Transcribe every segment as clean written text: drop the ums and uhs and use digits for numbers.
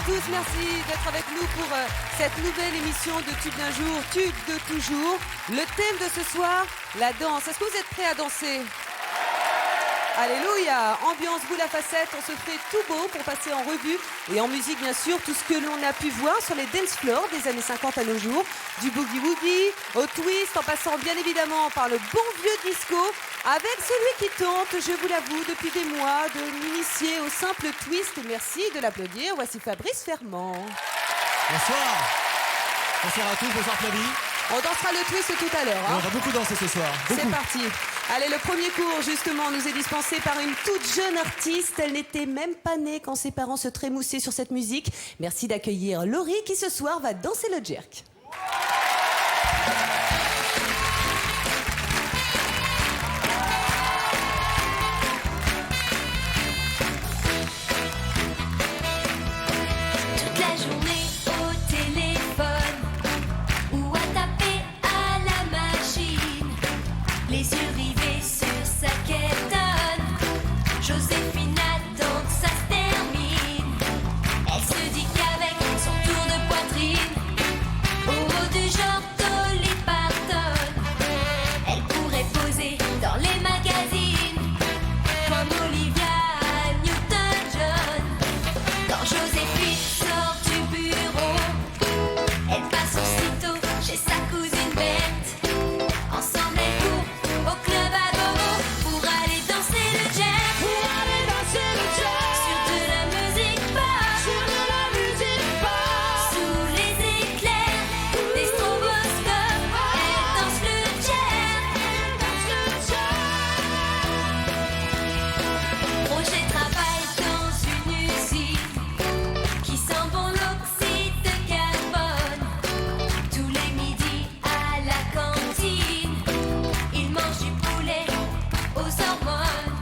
tous, merci d'être avec nous pour cette nouvelle émission de Tube d'un jour, Tube de toujours. Le thème de ce soir, la danse. Est-ce que vous êtes prêts à danser? Alléluia! Ambiance boule à facettes, on se fait tout beau pour passer en revue. Et en musique, bien sûr, tout ce que l'on a pu voir sur les dance floors des années 50 à nos jours. Du boogie-woogie au twist, en passant bien évidemment par le bon vieux disco. Avec celui qui tente, je vous l'avoue, depuis des mois, de m'initier au simple twist. Merci de l'applaudir. Voici Fabrice Fermand. Bonsoir. Bonsoir à tous, bonsoir Flavie. On dansera le twist tout à l'heure. On va beaucoup danser ce soir. C'est parti. Allez, le premier cours, justement, nous est dispensé par une toute jeune artiste. Elle n'était même pas née quand ses parents se trémoussaient sur cette musique. Merci d'accueillir Laurie qui, ce soir, va danser le jerk. Toute la journée au téléphone ou à taper à la machine, les yeux rivés sur sa quétonne. Joséphine attend que ça se termine. Elle se dit qu'avec son tour de poitrine, au haut du genre Dolly Parton, elle pourrait poser dans les magazines comme Olivia Newton-John. Quand Joséphine sort du bureau, elle passe aussitôt chez sa cousine Berthe. Ensemble elles courent au club à gogo pour aller danser le jazz. Pour aller danser le jazz sur de la musique pop. Sur de la musique pop. Sous les éclairs des stroboscopes, elles dansent le jazz. Elles dansent le jazz. Roger travaille dans une usine qui sent bon l'oxyde de carbone. Tous les midis à la cantine, il mange du poulet aux hormones.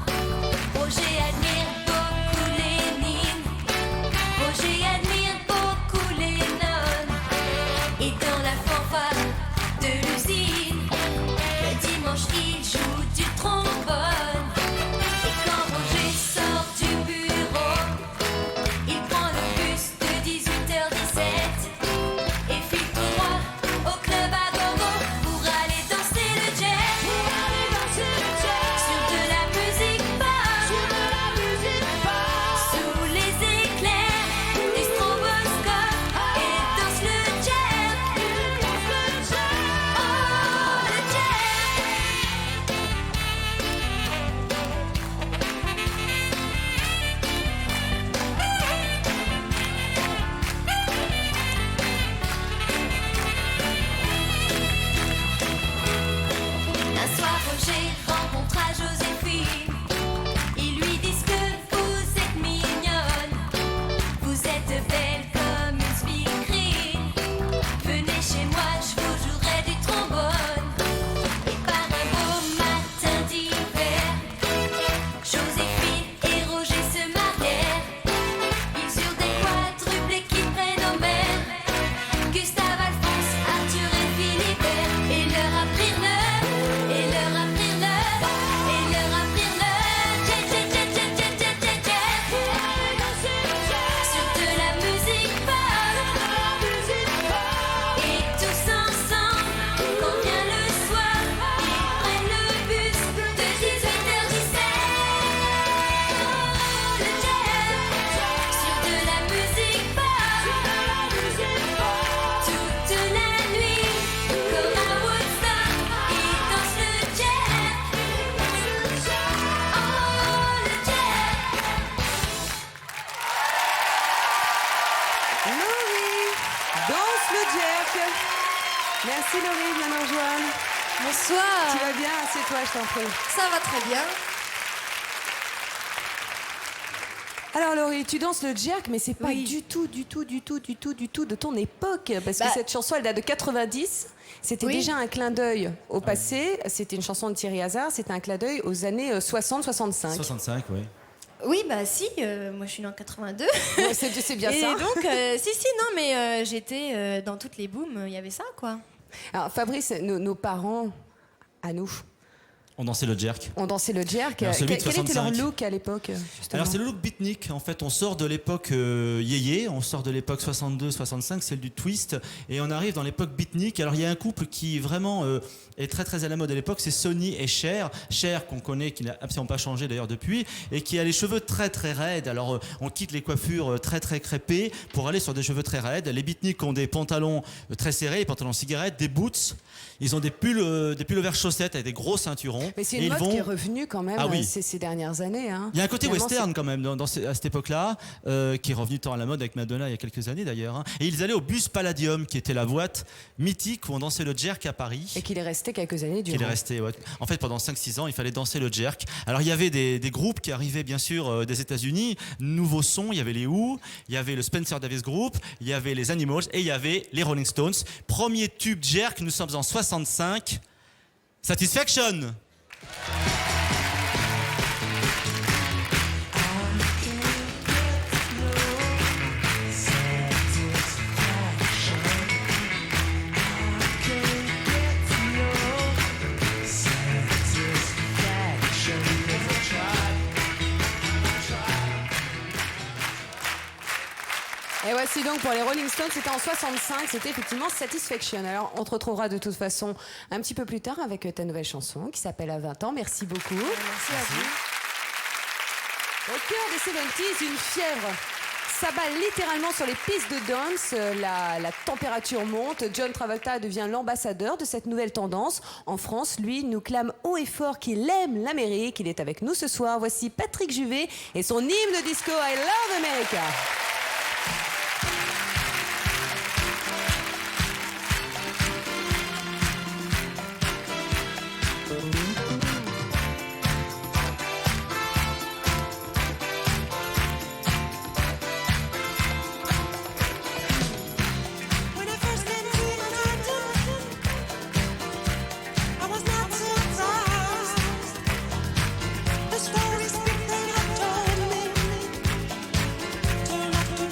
Roger admire beaucoup Lénine. Roger admire beaucoup Lennon. Et dans la fanfare de l'usine, le dimanche il joue du trombone. Et quand Roger sort du bureau, il prend le bus de 18h17 et file tout droit au club à gogo pour aller danser le jazz. Pour aller danser le jazz sur de la musique pop. Sur de la musique pop. Sous les éclairs des stroboscopes, et danse le jazz. Danse le jazz. Oh, le jazz. Un soir, Roger rencontra Joséphine. Ils lui disent que vous êtes mignonne. Vous êtes belle comme une speakerine. Venez chez moi, je vous jouerai du trombone. Et par un beau matin d'hiver, Joséphine et Roger se marièrent. Ils eurent des quadruplés qui prennent au mer. Gustave, Alphonse, Arthur et Philibert. Et leur apprirent le, et leur apprirent le, et leur apprirent le jazz, jazz, jazz, jazz, jazz, jazz, jazz, jazz. Pour aller danser le jazz sur de la musique pop. Et tous ensemble, quand vient le soir, ils prennent le bus de 18h17. Le jazz sur de la musique pop. Toute la nuit, comme à Woodstock, ils dansent le jazz. Oh, le jazz. Laurie, danse le jerk. Merci Laurie, viens nous rejoindre. Bonsoir. Tu vas bien? Assieds-toi, je t'en prie. Ça va très bien. Alors Laurie, tu danses le jerk, mais c'est pas Oui. du tout de ton époque. Parce que Bah. cette chanson, elle date de 90. C'était Oui. déjà un clin d'œil au passé. C'était une chanson de Thierry Hazard. C'était un clin d'œil aux années 60-65. 65, oui. Oui, bah si, moi je suis née en 82. Ouais, c'est bien Et ça. donc, si, non, mais j'étais dans toutes les booms, il y avait ça, quoi. Alors Fabrice, nos parents, à nous, On dansait le jerk. On dansait le jerk. Alors, celui de Quel était leur 65. look à l'époque, justement? Alors c'est le look beatnik, en fait on sort de l'époque yéyé, on sort de l'époque 62-65, celle du twist, et on arrive dans l'époque beatnik. Alors il y a un couple qui vraiment est très très à la mode à l'époque, c'est Sonny et Cher. Cher qu'on connaît, qui n'a absolument pas changé d'ailleurs depuis, et qui a les cheveux très très raides. Alors on quitte les coiffures très très crêpées pour aller sur des cheveux très raides. Les beatniks ont des pantalons très serrés, des pantalons cigarettes, des boots. Ils ont des pulls over chaussettes avec des gros ceinturons. Mais c'est Et une ils mode qui est revenue quand même ces dernières années. Hein. Il y a un côté Finalement, western quand même à cette époque-là, qui est revenu tant à la mode avec Madonna il y a quelques années d'ailleurs. Hein. Et ils allaient au Bus Palladium, qui était la boîte mythique où on dansait le jerk à Paris. Et qu'il est resté quelques années durant. Il est resté, ouais. En fait, pendant 5-6 ans, il fallait danser le jerk. Alors, il y avait des groupes qui arrivaient, bien sûr, des États-Unis. Nouveaux sons, il y avait les Who, il y avait le Spencer Davis Group, il y avait les Animals et il y avait les Rolling Stones. Premier tube jerk, nous sommes en 65. Satisfaction! Et voici donc pour les Rolling Stones, c'était en 65, c'était effectivement Satisfaction. Alors on te retrouvera de toute façon un petit peu plus tard avec ta nouvelle chanson qui s'appelle À 20 ans. Merci beaucoup. Merci à vous. Au cœur des 70s, une fièvre s'abat littéralement sur les pistes de danse. La température monte. John Travolta devient l'ambassadeur de cette nouvelle tendance. En France, lui, nous clame haut et fort qu'il aime l'Amérique. Il est avec nous ce soir. Voici Patrick Juvet et son hymne disco I Love America. When I first met you, I was not surprised. The stories that they had told me turned out to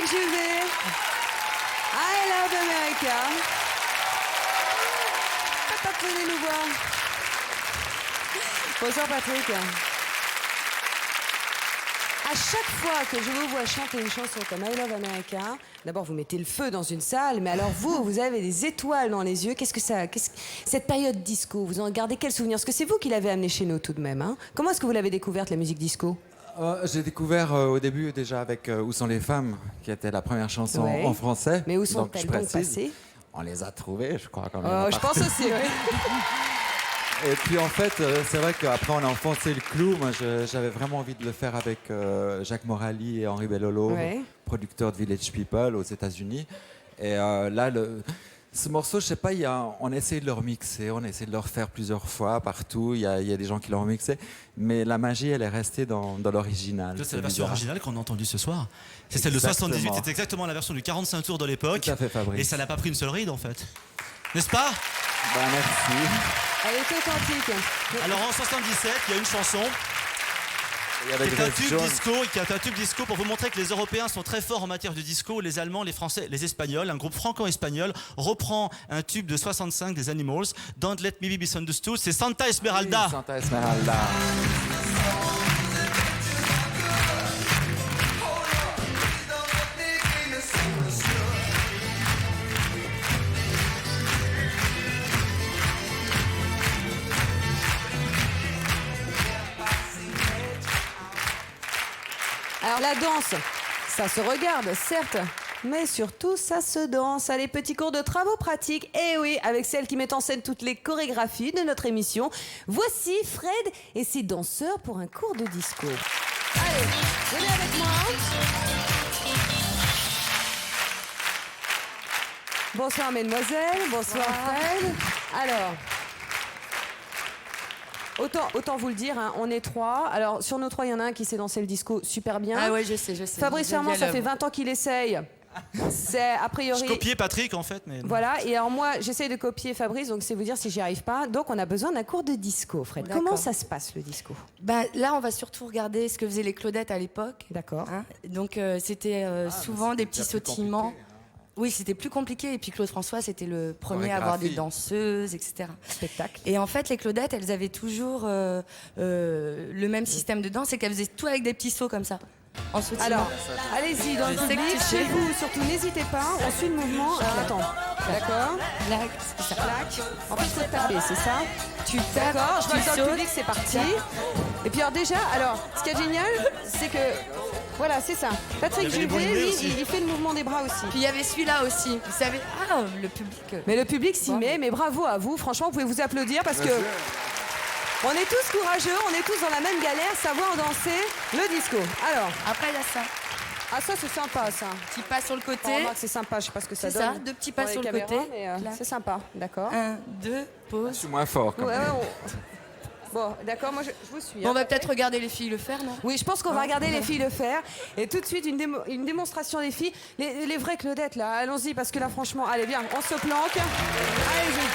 Patrick Juvet. I Love America. Patrick, venez nous voir. Bonsoir Patrick. À chaque fois que je vous vois chanter une chanson comme I Love America, d'abord vous mettez le feu dans une salle, mais alors vous avez des étoiles dans les yeux. Cette période disco, vous en gardez quel souvenir? Parce que c'est vous qui l'avez amené chez nous tout de même. Hein. Comment est-ce que vous l'avez découverte, la musique disco? J'ai découvert au début déjà avec Où sont les femmes, qui était la première chanson Ouais. en français. Mais où sont-elles je donc précise, passées? On les a trouvées, je crois. Quand même, Je pense aussi, oui. Et puis en fait, c'est vrai qu'après on a enfoncé le clou. Moi, j'avais vraiment envie de le faire avec Jacques Morali et Henri Bellolo, Ouais. producteurs de Village People aux États-Unis. Et là, ce morceau, je sais pas, on a essayé de le remixer, on a essayé de le refaire plusieurs fois partout. Il y a des gens qui l'ont remixé, mais la magie, elle est restée dans l'original. C'est la version bizarre. originale qu'on a entendue ce soir. C'est celle de Exactement. 78, c'était exactement la version du 45 tours de l'époque. Tout à fait, Fabrice. Et ça n'a pas pris une seule ride en fait. N'est-ce pas? Ben, merci. Elle est authentique. Alors en 77, il y a une chanson Il y avait qui est un Grace tube Jones. disco, qui est un tube disco pour vous montrer que les Européens sont très forts en matière de disco, les Allemands, les Français, les Espagnols. Un groupe franco-espagnol reprend un tube de 65 des Animals, Don't Let Me Be Misunderstood, c'est Santa Esmeralda. Oui, Santa Esmeralda. Alors la danse, ça se regarde, certes, mais surtout ça se danse. Allez, petits cours de travaux pratiques, et oui, avec celle qui met en scène toutes les chorégraphies de notre émission. Voici Fred et ses danseurs pour un cours de disco. Allez, venez avec moi. Bonsoir mesdemoiselles, bonsoir Fred. Alors... Autant vous le dire, hein, on est trois. Alors, sur nos trois, il y en a un qui sait danser le disco super bien. Ah ouais, je sais. Fabrice Fermand, ça fait 20 ans qu'il essaye. C'est a Je priori... copiais Patrick en fait, mais... Voilà, et alors moi, j'essaye de copier Fabrice, donc c'est vous dire si j'y arrive pas. Donc, on a besoin d'un cours de disco, Fred. D'accord. Comment ça se passe, le disco? Bah, là, on va surtout regarder ce que faisaient les Claudettes à l'époque. D'accord. Hein. Donc, c'était souvent des petits sautillements. Oui, c'était plus compliqué. Et puis Claude François, c'était le premier à avoir des danseuses, etc. Spectacle. Et en fait, les Claudettes, elles avaient toujours le même système de danse, c'est qu'elles faisaient tout avec des petits sauts comme ça, en sautillant. Alors, allez-y, dans le sais que public, tu sais. chez vous, surtout, n'hésitez pas, on suit le mouvement. Alors, attends, d'accord. Là, c'est ça. Clac. En fait, il faut taper, c'est ça? Tu tapes, D'accord, je tu passe dans le sautes. public, c'est parti. Et puis alors déjà, ce qui est génial, c'est que, voilà, c'est ça. Patrick Il y avait les Juvet, boulinés lui, aussi. il fait le mouvement des bras aussi. Puis il y avait celui-là aussi. Vous savez, le public. Mais le public s'y met, mais bravo à vous. Franchement, vous pouvez vous applaudir parce que on est tous courageux, on est tous dans la même galère, savoir danser le disco. Alors, Après, il y a ça. ah ça c'est sympa ça. Petit pas sur le On côté. remarque, c'est sympa, je sais pas ce que ça C'est donne. ça, deux petits pas dans les sur le caméras, côté. mais, Clac. c'est sympa, d'accord. 1, 2, Je pause. suis moins fort. Quand Ouais, même. Bon, d'accord, moi je vous suis. Bon, hein. on va peut-être regarder les filles le faire, non? Oui, je pense qu'on va regarder les filles le faire. Et tout de suite, une démonstration des filles. Les vraies Claudettes, là. Allons-y, parce que là, franchement, allez, bien, on se planque. Allez-y.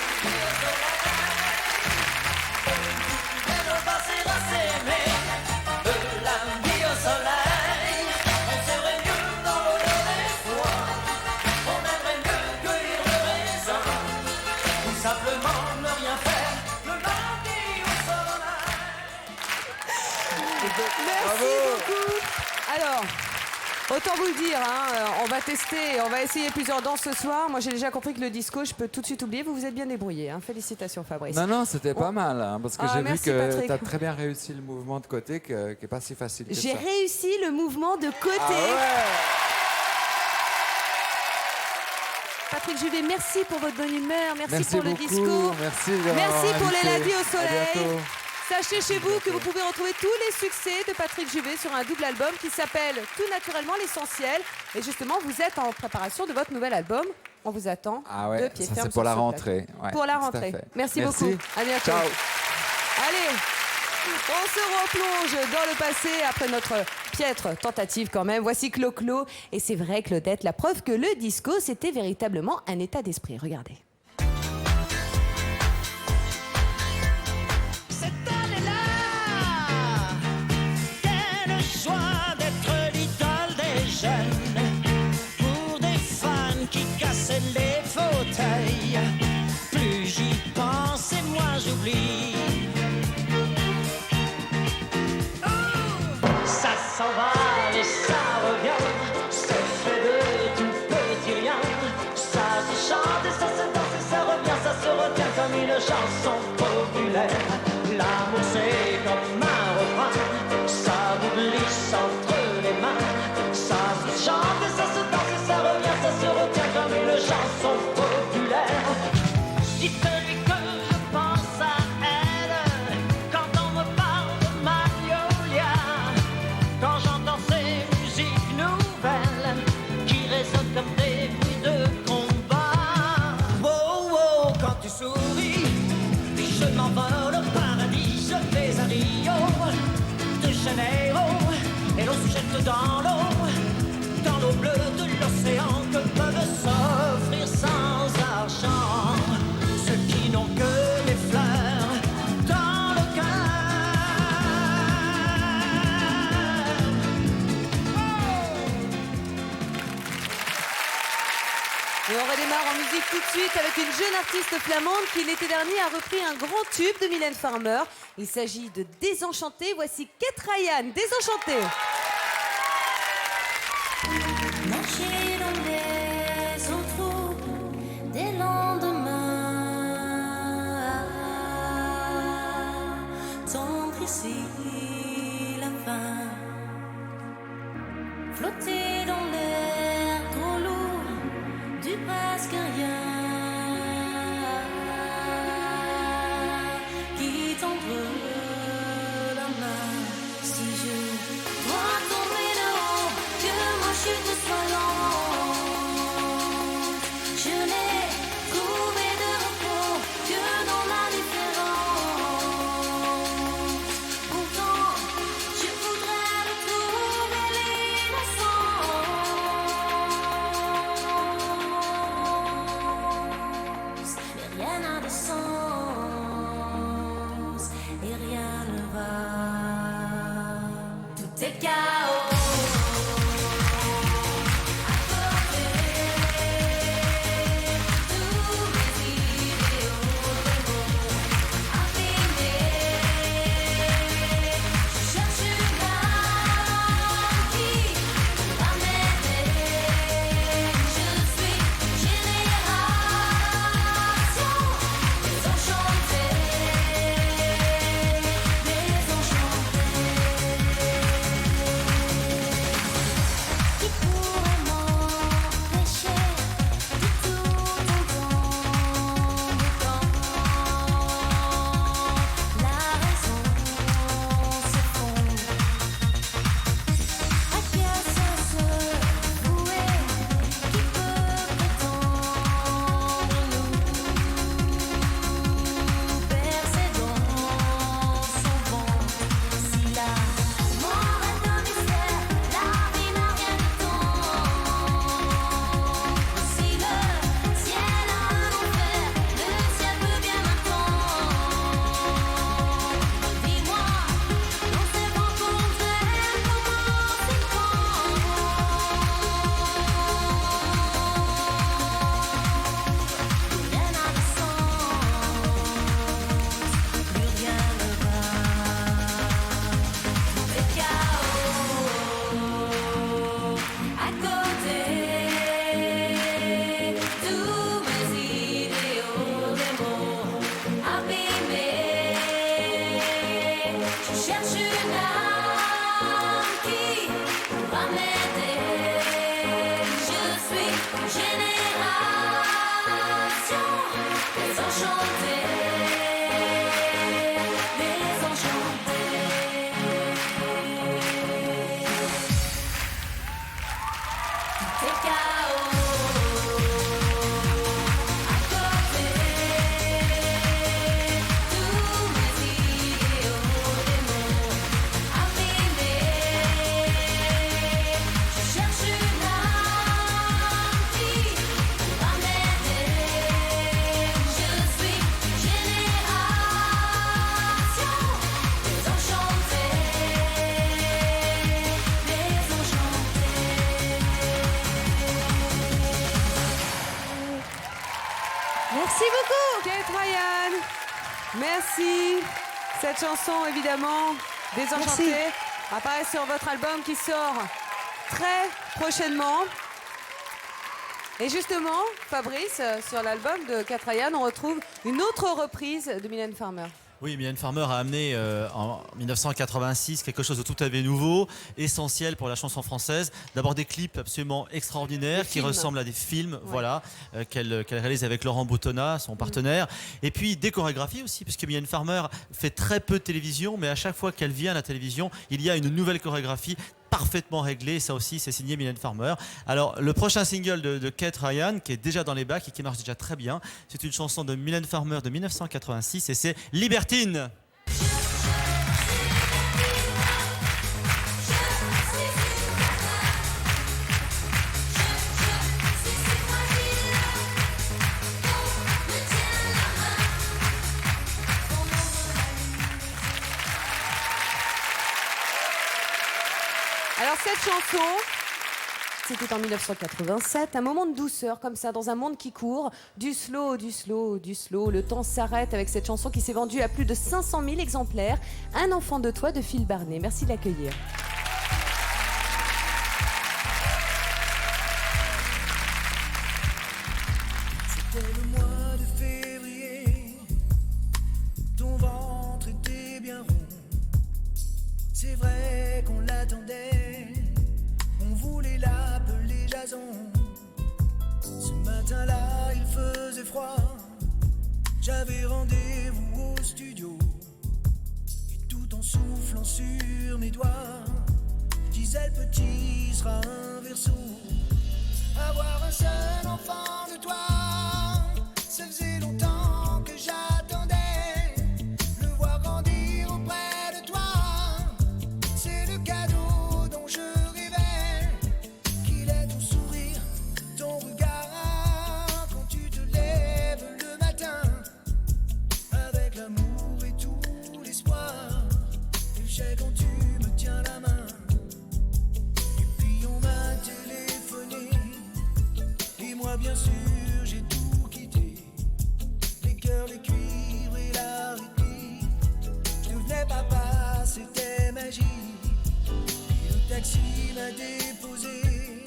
Merci beaucoup. Alors, autant vous le dire, hein, on va tester, on va essayer plusieurs danses ce soir. Moi, j'ai déjà compris que le disco, je peux tout de suite oublier. Vous vous êtes bien débrouillé. Hein. Félicitations, Fabrice. Non, c'était pas mal, hein, parce que Ah, j'ai vu merci, que Patrick. tu as très bien réussi le mouvement de côté, qui est pas si facile que J'ai ça. réussi le mouvement de côté. Ah ouais. Patrick Juvet, merci pour votre bonne humeur. Merci, Merci pour le beaucoup. disco. Merci de Merci m'avoir pour les invité. lundis au À soleil. bientôt. Sachez chez vous que vous pouvez retrouver tous les succès de Patrick Juvet sur un double album qui s'appelle Tout naturellement l'essentiel. Et justement, vous êtes en préparation de votre nouvel album. On vous attend Ah de ouais, pied ça ferme c'est pour sur la ce rentrée. plateau. Ouais, Pour la tout à rentrée. fait. Merci beaucoup. À bientôt. Ciao. Allez, on se replonge dans le passé après notre piètre tentative quand même. Voici Clo-Clo. Et c'est vrai, Claudette, la preuve que le disco, c'était véritablement un état d'esprit. Regardez. Cette année-là, c'est le choix d'être l'idole des jeunes. chanson populaire. L'amour c'est comme un refrain, ça vous glisse entre les mains. Ça se chante et ça se danse et ça revient, ça se retient comme une chanson populaire. Dites-lui que je pense à elle quand on me parle de Magnolia, quand j'entends ces musiques nouvelles qui résonnent comme des bruits de combat. Wow, wow, quand tu souris, je m'envole au paradis, je vais à Rio de Janeiro et l'on se jette dans l'eau bleue de l'océan. Que peuvent s'offrir sans argent ceux qui n'ont que des fleurs dans le cœur. Et on redémarre en musique tout de suite avec une jeune artiste flamande qui l'été dernier a repris un grand tube de Mylène Farmer. Il s'agit de Désenchanté. Voici Kate Ryan, Désenchanté. Marcher dans les eaux troubles des lendemains, tendre ici la fin, flotter dans l'air trop lourd du presque rien, qui tendre la main. Si je dois tomber de haut, que ma chute soit lente, je n'ai trouvé de repos que dans la différence. Pourtant, je voudrais retrouver l'innocence. Mais rien n'a de sens et rien ne va. Tout est chaos. Merci beaucoup, Kate Ryan. Merci. Cette chanson, évidemment, Désenchantée, apparaît sur votre album qui sort très prochainement. Et justement, Fabrice, sur l'album de Cat Ryan, on retrouve une autre reprise de Mylène Farmer. Oui, Mylène Farmer a amené en 1986 quelque chose de tout à fait nouveau, essentiel pour la chanson française. D'abord des clips absolument extraordinaires qui ressemblent à des films, voilà, qu'elle réalise avec Laurent Boutonnat, son partenaire. Et puis des chorégraphies aussi, puisque Mylène Farmer fait très peu de télévision, mais à chaque fois qu'elle vient à la télévision, il y a une nouvelle chorégraphie parfaitement réglé, ça aussi c'est signé Mylène Farmer. Alors le prochain single de Cat Ryan qui est déjà dans les bacs et qui marche déjà très bien, c'est une chanson de Mylène Farmer de 1986 et c'est Libertine. Alors cette chanson, c'était en 1987, un moment de douceur comme ça, dans un monde qui court, du slow, du slow, du slow. Le temps s'arrête avec cette chanson qui s'est vendue à plus de 500 000 exemplaires. Un enfant de toi de Phil Barnet. Merci de l'accueillir. C'était le mois de février, ton ventre était bien rond. C'est vrai qu'on l'attendait, on voulait l'appeler Jason. Ce matin-là, il faisait froid, j'avais rendez-vous au studio. Et tout en soufflant sur mes doigts, je disais le petit sera un verso. Avoir un seul enfant de toi, ça faisait longtemps que j'attendais. Le voir grandir auprès de toi, c'est le cadeau dont je rêvais. Qu'il ait ton sourire, ton regard, quand tu te lèves le matin, avec l'amour et tout l'espoir. Et je sais quand tu me tiens la main. Et puis on m'a téléphoné, et moi bien sûr j'ai tout quitté. Les cœurs, les cuivres et la rythmique. Je devenais papa, c'était magique. Et le taxi m'a déposé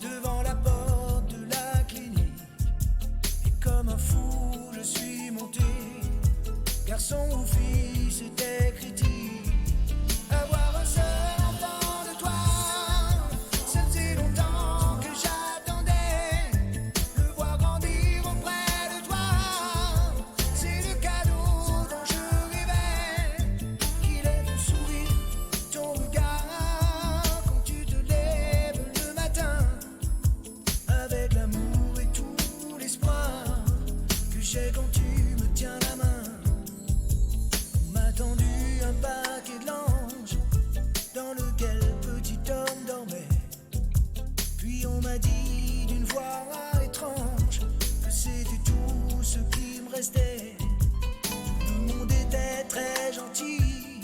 devant la porte de la clinique. Et comme un fou je suis monté, garçon ou fille c'était critique. Avoir un seul enfant de toi, ça faisait longtemps que j'attendais. Le voir grandir auprès de toi, c'est le cadeau dont je rêvais. Qu'il ait ton sourire, ton regard, quand tu te lèves le matin, avec l'amour et tout l'espoir que j'ai quand tu me tiens la main. On m'a tendu un paquet de langes dans lequel petit homme dormait. Puis on m'a dit d'une voix étrange que c'était tout ce qui me restait. Tout le monde était très gentil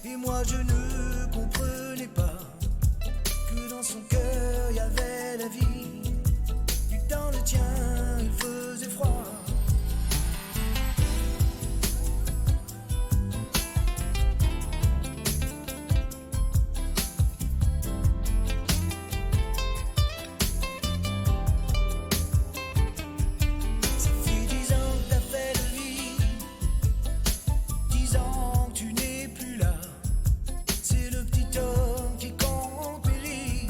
et moi je ne comprenais pas que dans son cœur il y avait la vie et que dans le tien il faisait froid. Ça fait 10 ans que t'as fait le lit, 10 ans que tu n'es plus là. C'est le petit homme qui est en péril,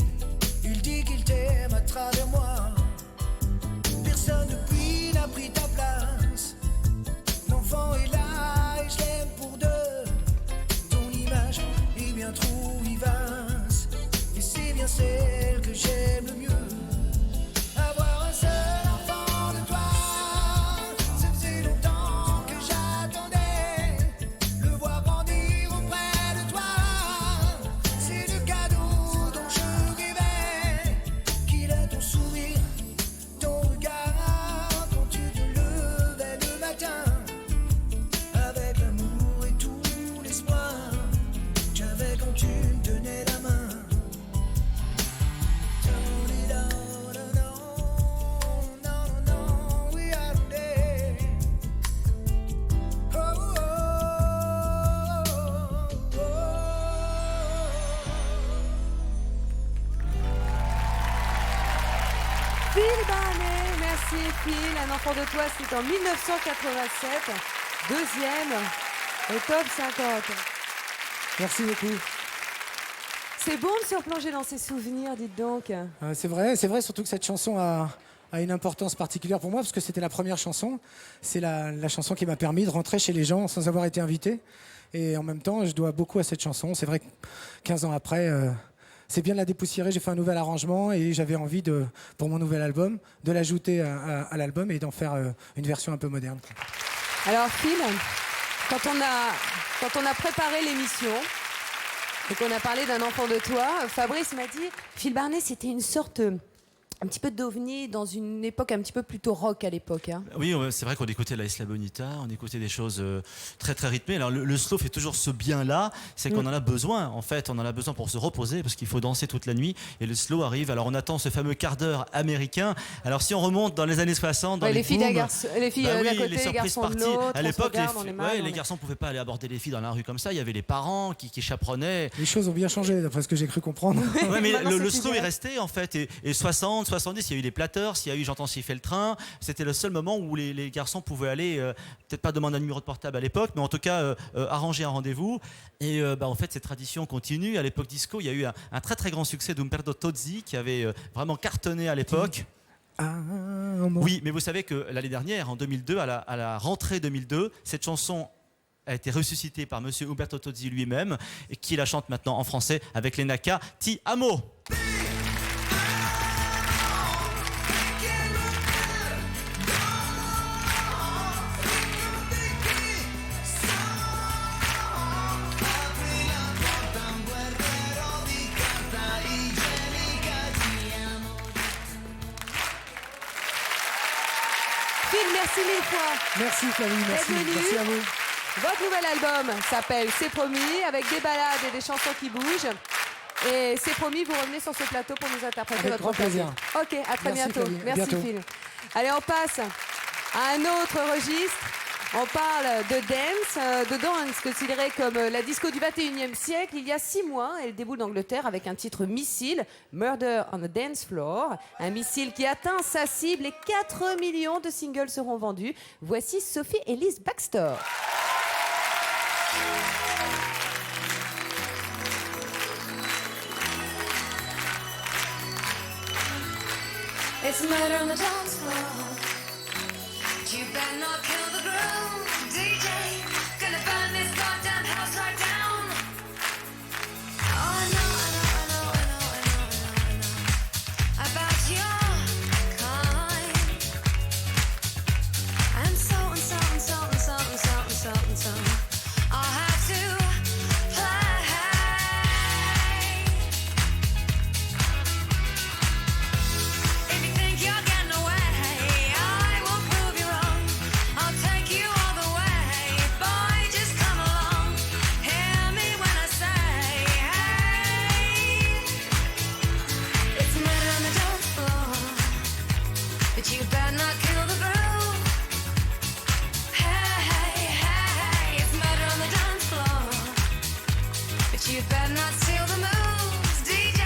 Phil. Un enfant de toi, c'était en 1987. Deuxième au top 50. Merci beaucoup. C'est bon de se replonger dans ses souvenirs, dites donc. C'est vrai, surtout que cette chanson a une importance particulière pour moi parce que c'était la première chanson. C'est la chanson qui m'a permis de rentrer chez les gens sans avoir été invité. Et en même temps, je dois beaucoup à cette chanson. C'est vrai que 15 ans après, c'est bien de la dépoussiérer. J'ai fait un nouvel arrangement et j'avais envie, pour mon nouvel album, de l'ajouter à l'album et d'en faire une version un peu moderne. Alors Phil, quand on a préparé l'émission et qu'on a parlé d'un enfant de toi, Fabrice m'a dit, Phil Barnet, c'était une sorte... un petit peu d'ovni dans une époque un petit peu plutôt rock à l'époque. Hein. Oui, c'est vrai qu'on écoutait la Isla Bonita, on écoutait des choses très très rythmées. Alors le slow fait toujours ce bien-là, c'est qu'on en a besoin. En fait, on en a besoin pour se reposer parce qu'il faut danser toute la nuit. Et le slow arrive. Alors on attend ce fameux quart d'heure américain. Alors si on remonte dans les années 60, dans ouais, les filles booms, d'un côté, les surprises garçons de parties. l'autre, À l'époque, les les garçons ne pouvaient pas aller aborder les filles dans la rue comme ça. Il y avait les parents qui chaperonnaient. Les choses ont bien changé, d'après ce que j'ai cru comprendre. Ouais, mais Maintenant, le c'est slow plus est resté en fait. Et 60, 70, il y a eu des s'il y a eu J'entends siffler le train, c'était le seul moment où les garçons pouvaient aller, peut-être pas demander un numéro de portable à l'époque, mais en tout cas arranger un rendez-vous. Et en fait, cette tradition continue. À l'époque disco, il y a eu un très très grand succès d'Umberto Tozzi qui avait vraiment cartonné à l'époque. Oui, mais vous savez que l'année dernière, en 2002, à la rentrée 2002, cette chanson a été ressuscitée par monsieur Umberto Tozzi lui-même, et qui la chante maintenant en français avec les Naka, Ti Amo. Merci mille fois. Merci Flavie, merci. D'être venu. Merci à vous. Votre nouvel album s'appelle C'est promis, avec des ballades et des chansons qui bougent. Et c'est promis, vous revenez sur ce plateau pour nous interpréter Avec votre grand classique. plaisir. Ok, à très Merci, bientôt. Flavie. À Merci bientôt. Phil. Allez, on passe à un autre registre. On parle de dance, de danse considérée comme la disco du 21e siècle. Il y a 6 mois, elle déboule d'Angleterre avec un titre missile, Murder on the Dance Floor. Un missile qui atteint sa cible et 4 millions de singles seront vendus. Voici Sophie Ellis Baxter. It's murder on the dance floor. You better not kill the groove, DJ. Gonna burn this goddamn house right down. Oh, I know about your kind. And so I'll have to play. If you think you're getting away, I will prove you wrong. I'll take you all the way. Boy, just come along. Hear me when I say, hey. It's murder on the dance floor, but you better not kill the groove. Hey, it's murder on the dance floor, but you better not steal the moves, DJ.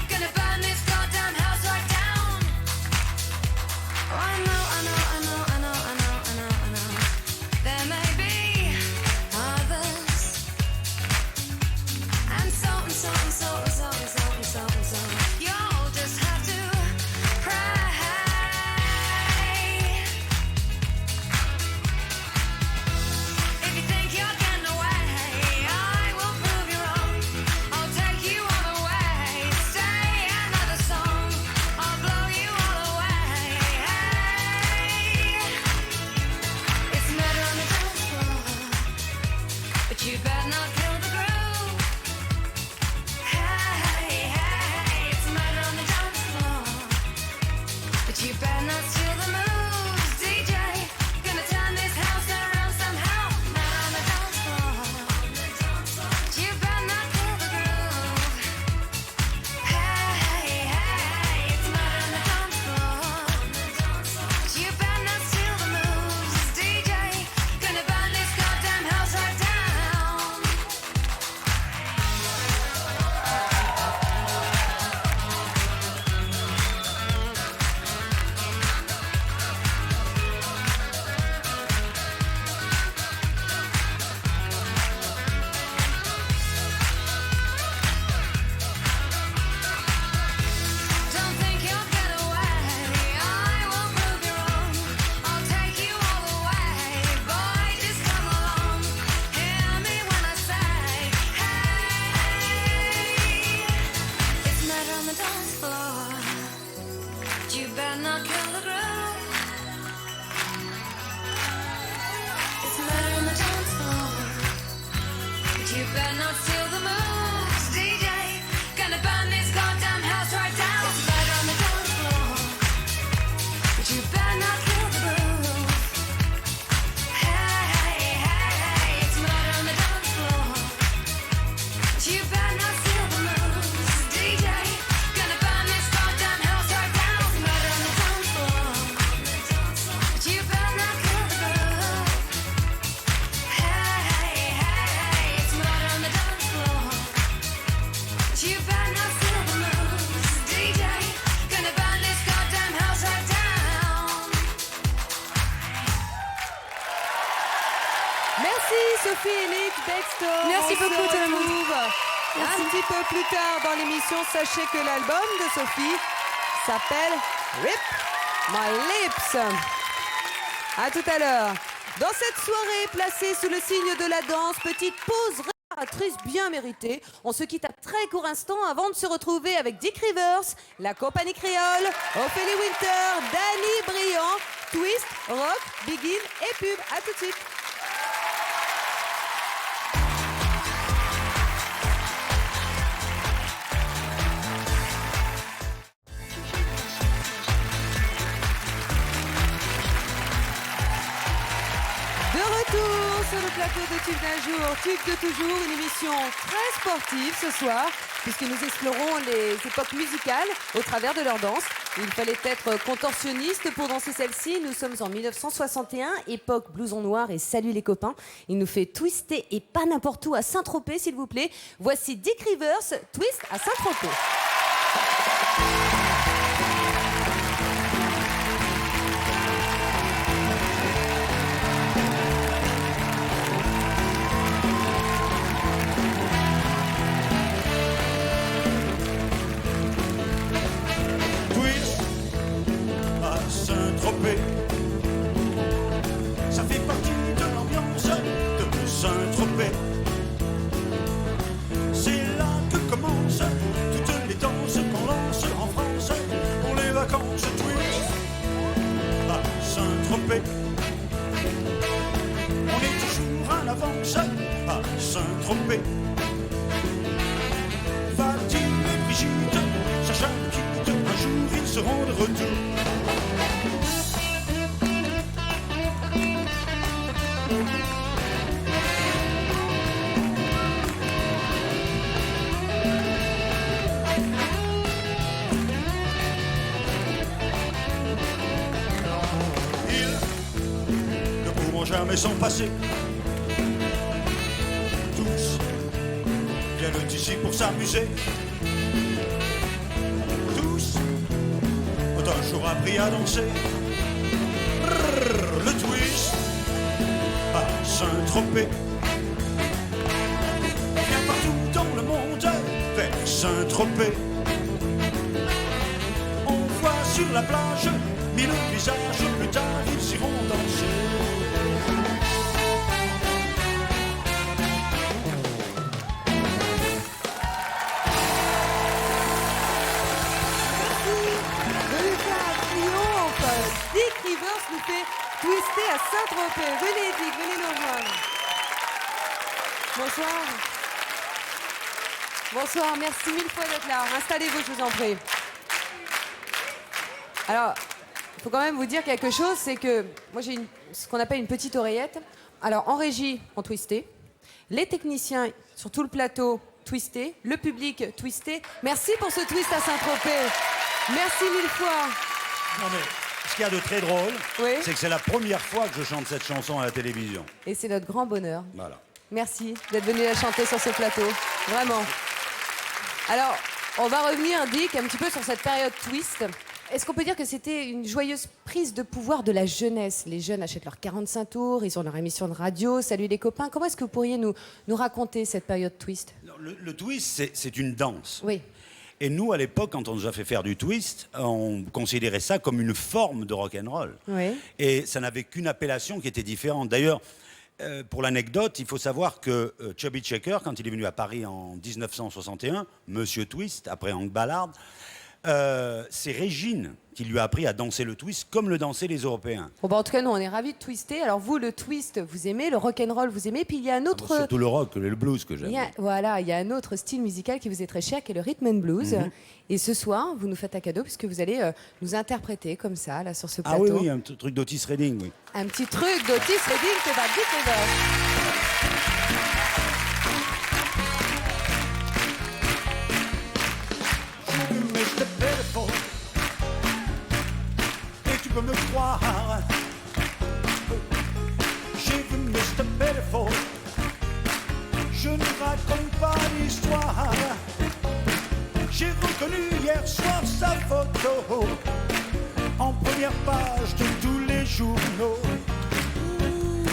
Gonna burn this goddamn house right down. Oh, I know. There may be others, and so. You'll just have to pray. If you think you're getting away, I will prove you wrong. I'll take you all the way. Say another song, I'll blow you all away. Hey, it's murder on the dance floor, but you better not kill the groove. Hey, it's murder on the dance floor, but you better not steal the moves, DJ. Gonna turn this house around somehow. Murder on the dance floor, but you better not kill the groove. Hey, it's murder on the dance floor, but you better not steal the moves, DJ. Gonna burn this goddamn house right down. Merci Sophie et Nick Dexter. Merci On se beaucoup, tout le monde. retrouve Merci. un petit peu plus tard dans l'émission. Sachez que l'album de Sophie s'appelle Rip My Lips. À tout à l'heure. Dans cette soirée placée sous le signe de la danse, petite pause réparatrice bien méritée. On se quitte à très court instant avant de se retrouver avec Dick Rivers, la compagnie créole, Ophélie Winter, Danny Briand, Twist, Rock, Begin et Pub. À tout de suite. De retour sur le plateau de Tube d'un jour, Tube de toujours, une émission très sportive ce soir, puisque nous explorons les époques musicales au travers de leur danse. Il fallait être contorsionniste pour danser celle-ci. Nous sommes en 1961, époque blouson noir et salut les copains. Il nous fait twister et pas n'importe où à Saint-Tropez, s'il vous plaît. Voici Dick Rivers, Twist à Saint-Tropez. Twist à Saint-Tropez. Ça fait partie de l'ambiance de Saint-Tropez. C'est là que commencent toutes les danses qu'on lance en France pour les vacances. Twist à Saint-Tropez. On est toujours à l'avance à Saint-Tropez. Fatine et Brigitte, Sacha quitte, un jour ils seront de retour. Ils ne pourront jamais s'en passer. Tous viennent ici pour s'amuser. Tous ont un jour appris à danser. Brrr, le twist à Saint-Tropez. Bien partout dans le monde vers Saint-Tropez. On voit sur la plage mille visages, plus tard ils iront danser. Dick Rivers nous fait twister à Saint-Tropez. Venez Dick, venez nous rejoindre. Bonsoir. Bonsoir, merci mille fois d'être là. Installez-vous, je vous en prie. Alors, il faut quand même vous dire quelque chose, c'est que moi j'ai ce qu'on appelle une petite oreillette. Alors en régie, on twistait. Les techniciens sur tout le plateau twistaient. Le public twistait. Merci pour ce twist à Saint-Tropez. Merci mille fois. Non mais, ce qu'il y a de très drôle, Oui. c'est que c'est la première fois que je chante cette chanson à la télévision. Et c'est notre grand bonheur. Voilà. Merci d'être venu la chanter sur ce plateau. Vraiment. Alors, on va revenir, Dick, un petit peu sur cette période twist. Est-ce qu'on peut dire que c'était une joyeuse prise de pouvoir de la jeunesse? Les jeunes achètent leurs 45 tours, ils ont leur émission de radio, salut les copains. Comment est-ce que vous pourriez nous raconter cette période twist? Le twist, c'est une danse. Oui. Et nous, à l'époque, quand on nous a fait faire du twist, on considérait ça comme une forme de rock'n'roll. Oui. Et ça n'avait qu'une appellation qui était différente. D'ailleurs, pour l'anecdote, il faut savoir que Chubby Checker, quand il est venu à Paris en 1961, Monsieur Twist, après Hank Ballard, c'est Régine qui lui a appris à danser le twist comme le dansaient les Européens. Bon, bah, en tout cas, nous, on est ravis de twister. Alors vous, le twist, vous aimez, le rock'n'roll, vous aimez. Puis il y a un autre... Surtout le rock, le blues que j'aime. Voilà, il y a un autre style musical qui vous est très cher, qui est le rhythm and blues. Et ce soir, vous nous faites un cadeau puisque vous allez nous interpréter comme ça, là, sur ce Ah plateau. oui, un truc d'Otis Redding, oui. Un petit truc d'Otis Redding, c'est pas Dick Rivers. Mr. Beautiful, et tu peux me croire. J'ai vu Mr. Beautiful, je ne raconte pas l'histoire. J'ai reconnu hier soir sa photo en première page de tous les journaux.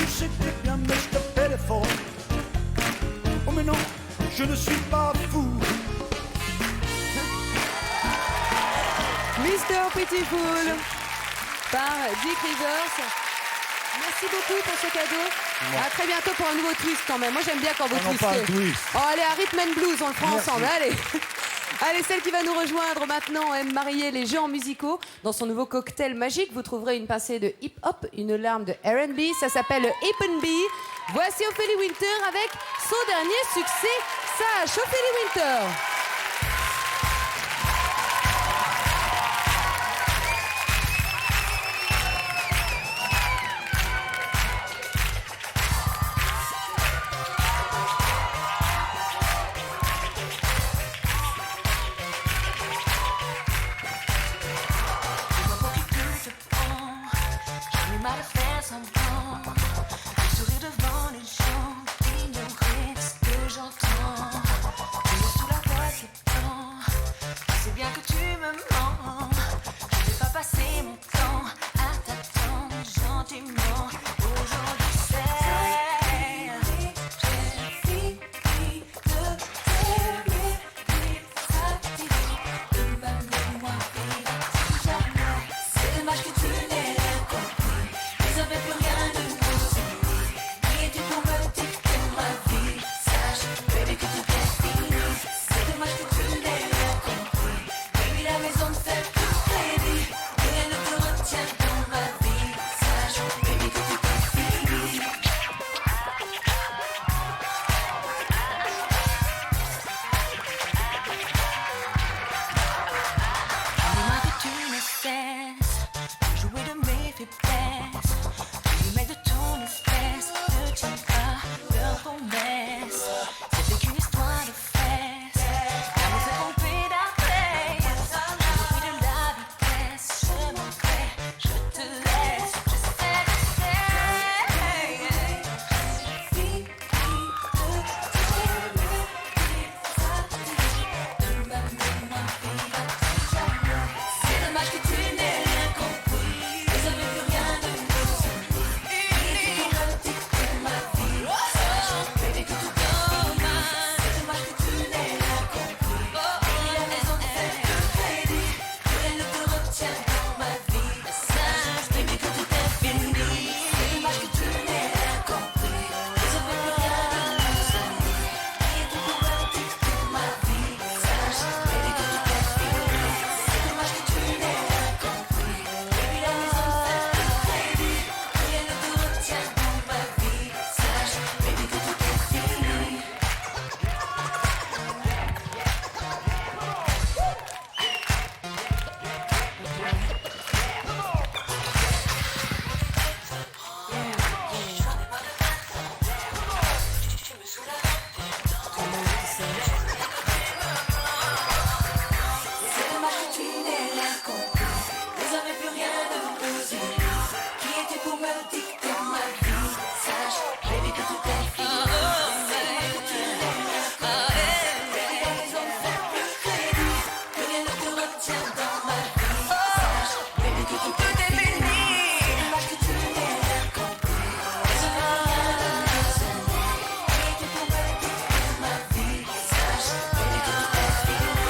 C'était bien Mr. Beautiful. je ne suis pas fou. Mr. Pitiful par Dick Rivers. Merci beaucoup pour ce cadeau. À très bientôt pour un nouveau twist quand même. Moi j'aime bien quand vous twistez. pas un twist. Oh, allez, à Rhythm and Blues, on le fera ensemble. Allez. Allez, celle qui va nous rejoindre maintenant aime marier les genres musicaux. Dans son nouveau cocktail magique, vous trouverez une pincée de hip-hop, une larme de R&B. Ça s'appelle le Hip and B. Voici Ophélie Winter avec son dernier succès, Sage. Ophélie Winter. Mal à faire semblant, sourire devant les gens, ignorer ce que j'entends. Tu es sous la voix qui tend, c'est bien que tu me mens. Je vais pas passer mon temps à t'attendre gentiment. Aujourd'hui c'est j'ai fini de t'aimer, de ma mémoire vivre jamais. C'est dommage que tu n'aies rien compris. J'avais plus rien de nouveau. Qui es-tu pour me dicter ma vie? Sache, baby, que tout est fini. C'est dommage que tu n'aies rien compris. Baby, la maison me fait plus crédit. Rien ne te retient dans ma vie. Sache, baby, que tout est fini. Dis-moi que tu me cesses. Jouer de mes faiblesses. Les mecs de ton espèce ne tiennent pas leurs promesses. C'était qu'une histoire de fesses. L'amour s'est trompé d'adresse. J'ai pris de la vitesse. Je m'en vais, je te laisse. Je sais, j'ai fini de ma mémoire vivre jamais. C'est dommage que tu n'aies rien compris. Vous avez plus rien de nouveau. Il est pour me dicter ma vie. Sache, baby, que tout est fini. C'est dommage que tu n'aies rien compris. Baby, la maison te fait plus crédit. Rien ne te retient dans ma vie. Sache, baby, que tout est fini. C'est dommage que tu n'aies rien compris. Vous avez plus rien de nouveau. Il est pour me dicter ma vie. Sache, baby, que tout est fini. C'est dommage que tu n'aies rien compris. Baby, la maison me fait plus crédit. Rien ne te retient dans ma vie. Sache, baby, que tout est fini. C'est dommage que tu n'aies rien compris. Vous avez plus rien de nouveau. Qui es-tu pour me dicter ma vie? Sache, baby, que tout est fini. C'est dommage que tu n'aies rien compris. Baby, la maison me fait plus crédit. Rien ne te retient dans ma vie. Sache, baby, que tout est fini. C'est dommage que tu n'aies rien compris. Vous avez plus rien de nouveau. Qui es-tu pour me dicter ma vie? Sache, baby, que tout est fini.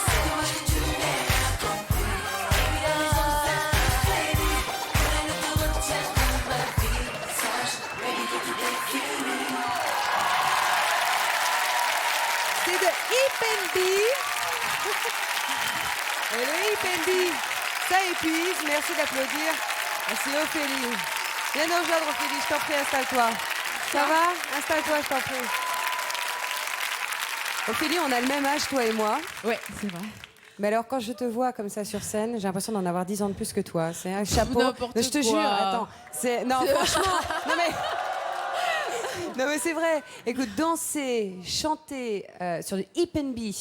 C'est dommage que tu n'aies rien compris. Baby, la maison me fait plus crédit. Rien ne te retient dans ma vie. Sache, baby, que tout est fini. C'est de Hip and B. Et le Hip and B, ça épuise. Merci d'applaudir. Merci Ophélie. Viens nous rejoindre Ophélie, je t'en prie, installe-toi. Ça va? Installe-toi, je t'en prie. Ophélie, on a le même âge, toi et moi. Ouais, c'est vrai. Mais alors, quand je te vois comme ça sur scène, j'ai l'impression d'en avoir 10 ans de plus que toi. C'est un chapeau. N'importe Je te quoi. jure, attends. Non, franchement. Non, mais. Non, mais c'est vrai. Écoute, danser, chanter sur du hip and B.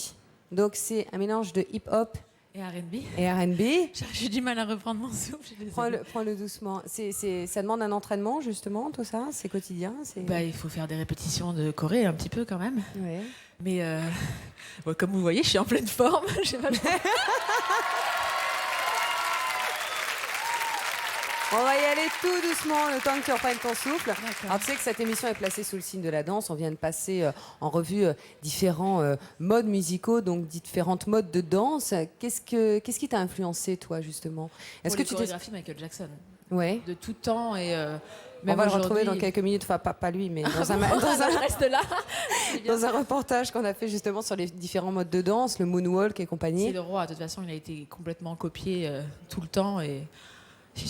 Donc, c'est un mélange de hip-hop Et R&B. et R&B. J'ai du mal à reprendre mon souffle. je suis désolée. Prends-le doucement. Ça demande un entraînement, justement, tout ça. C'est quotidien. Bah, il faut faire des répétitions de choré un petit peu quand même. Ouais. Mais ouais, comme vous voyez, je suis en pleine forme. Je sais pas. On va y aller tout doucement, le temps que tu reprennes ton souffle. Alors tu sais que cette émission est placée sous le signe de la danse. On vient de passer en revue différents modes musicaux, donc différentes modes de danse. Qu'est-ce qui t'a influencé, toi, justement? Est-ce que tu chorégraphie Michael Jackson? Ouais. De tout temps et on va le retrouver dans quelques minutes, enfin pas lui, mais dans un reste là. Dans un reportage qu'on a fait justement sur les différents modes de danse, le moonwalk et compagnie. C'est le roi. De toute façon, il a été complètement copié tout le temps et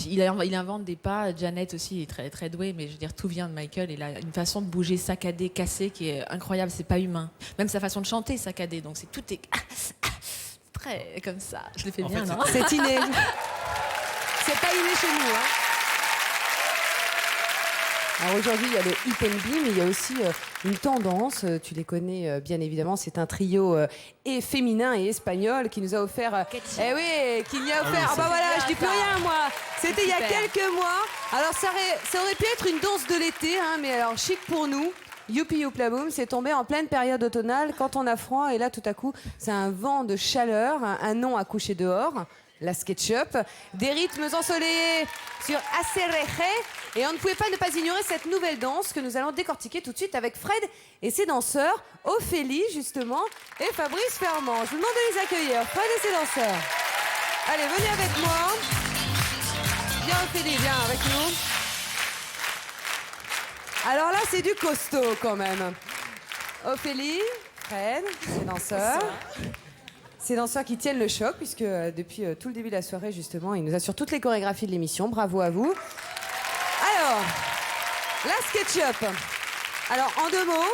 il invente des pas. Janet aussi est très très douée, mais je veux dire tout vient de Michael. Il a une façon de bouger saccadée, cassée qui est incroyable. C'est pas humain. Même sa façon de chanter saccadée. Donc tout est très comme ça. Je le fais bien, non? C'est inné. C'est pas inné chez nous, hein. Alors aujourd'hui, il y a le hip and be, mais il y a aussi une tendance, tu les connais bien évidemment, c'est un trio et féminin et espagnol qui nous a offert... qui lui a offert... Ah bah voilà, je dis plus rien moi. C'était il y a quelques mois. Alors ça aurait pu être une danse de l'été, hein, mais alors chic pour nous. Youpi Youpla Boom, c'est tombé en pleine période automnale quand on a froid et là tout à coup c'est un vent de chaleur, un nom à coucher dehors. La SketchUp, des rythmes ensoleillés sur ACRG et on ne pouvait pas ne pas ignorer cette nouvelle danse que nous allons décortiquer tout de suite avec Fred et ses danseurs, Ophélie justement et Fabrice Fermand. Je vous demande de les accueillir, Fred et ses danseurs. Allez, venez avec moi. Viens Ophélie, viens avec nous. Alors là, c'est du costaud quand même. Ophélie, Fred, ses danseurs. Ces danseurs qui tiennent le choc, puisque depuis tout le début de la soirée, justement, ils nous assurent toutes les chorégraphies de l'émission. Bravo à vous. Alors, la SketchUp. Alors, en 2 mots,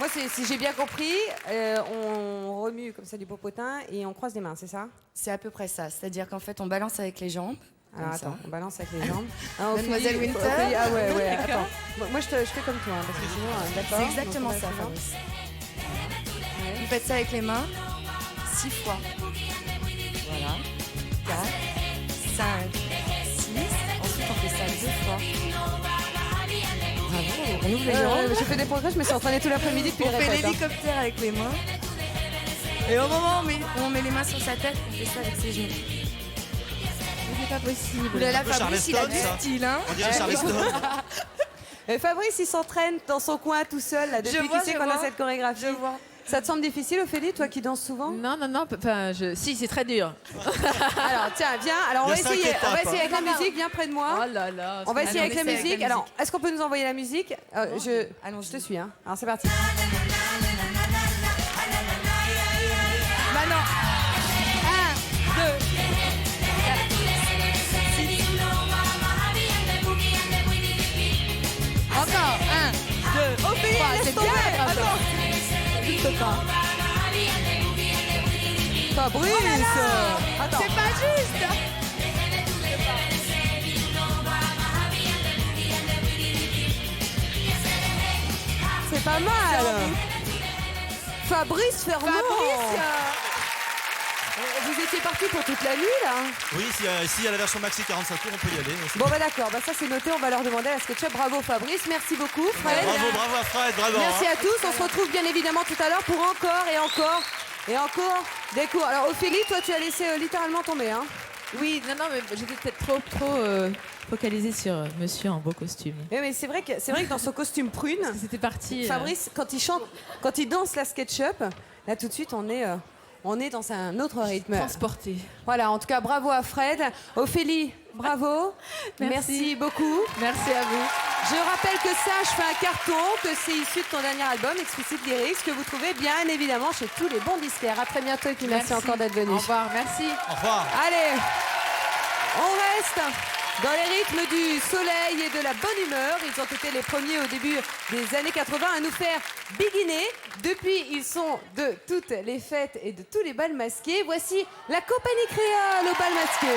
moi, si j'ai bien compris, on remue comme ça du popotin et on croise les mains, c'est ça? C'est à peu près ça. C'est-à-dire qu'en fait, on balance avec les jambes. Alors, attends, on balance avec les jambes. Mademoiselle Winter. Ah ouais, attends. Moi, je fais comme toi, hein, parce que sinon, d'accord. C'est exactement ça, Fabrice. Vous faites ça avec les mains. 6 fois. Voilà. 4, 5, 6. Ensuite, on fait ça 2 fois. Bravo, on ouvre les jambes. Je fais des progrès, je me suis entraînée tout l'après-midi depuis on fait l'hélicoptère avec les mains. Et au moment où on met les mains sur sa tête, on fait ça avec ses genoux. C'est pas possible. Oulala, Fabrice, il a du style, hein. On dirait Charleston. Et Fabrice, il s'entraîne dans son coin tout seul, là, depuis qu'il sait qu'on a cette chorégraphie. Je vois. Ça te semble difficile, Ophélie, toi qui danses souvent? Non, enfin, si, c'est très dur. Alors, tiens, viens. Alors, on va essayer avec la musique. Viens près de moi. Oh là là. On va essayer avec la musique. Alors, est-ce qu'on peut nous envoyer la musique? Je te suis, hein. Alors, c'est parti. Maintenant. 1, 2, 4, 6. Encore. 1, 2, Ophélie, laisse tomber. Attends. Fabrice, attends. C'est pas juste. C'est pas mal. Fabrice Fermand. Vous étiez parti pour toute la nuit, là? Oui, s'il y a la version maxi 45 tours, on peut y aller. Bon, bah d'accord, ça c'est noté, on va leur demander à la SketchUp. Bravo Fabrice, merci beaucoup Fred. Bravo à Fred, bravo. Merci à tous, on se retrouve bien évidemment tout à l'heure pour encore des cours. Alors Ophélie, toi tu as laissé littéralement tomber, hein? Oui, non, mais j'étais peut-être trop focalisée sur monsieur en beau costume. Mais c'est vrai que dans son costume prune, c'était parti. Fabrice, quand il chante, quand il danse la SketchUp, là tout de suite on est dans un autre rythme. Transporté. Voilà, en tout cas, bravo à Fred. Ophélie, bravo. Merci beaucoup. Merci à vous. Je rappelle que Sage fait un carton, que c'est issu de ton dernier album, Explicit Lyrics, que vous trouvez bien évidemment chez tous les bons disquaires. À très bientôt et puis merci encore d'être venu. Au revoir, merci. Au revoir. Allez, on reste dans les rythmes du soleil et de la bonne humeur. Ils ont été les premiers au début des années 80 à nous faire biguiner. Depuis, ils sont de toutes les fêtes et de tous les bals masqués. Voici la compagnie créole au bal masqué.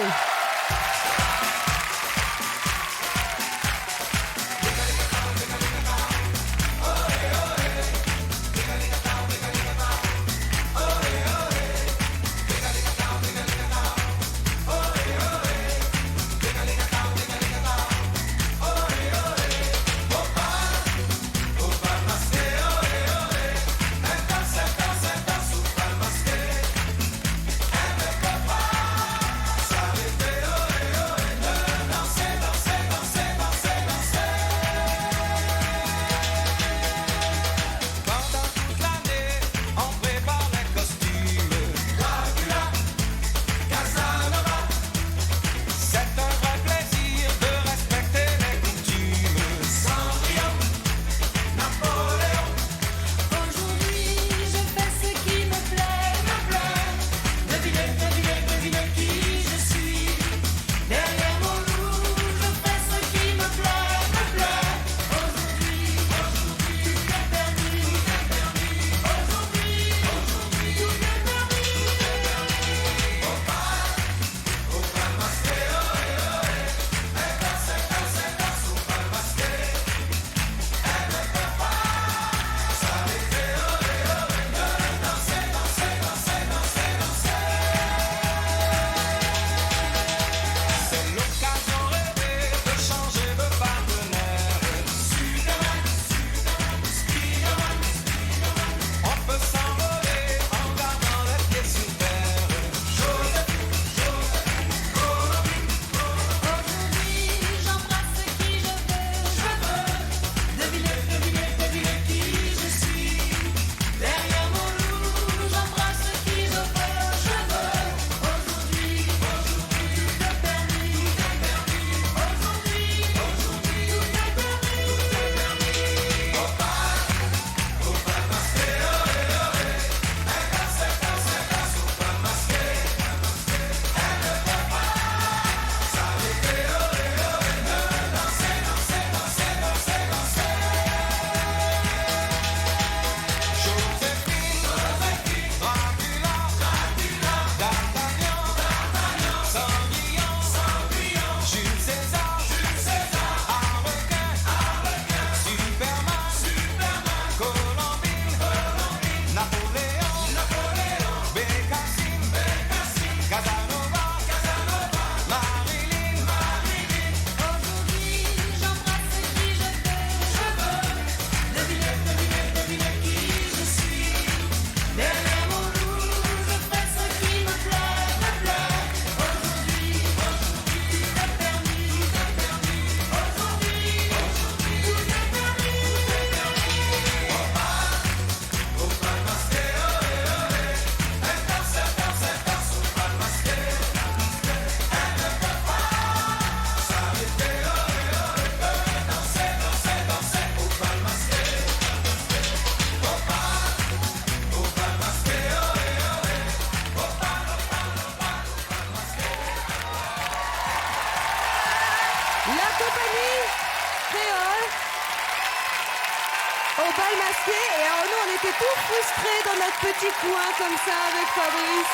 au bal masqué. Et alors nous, on était tous frustrés dans notre petit coin comme ça avec Fabrice.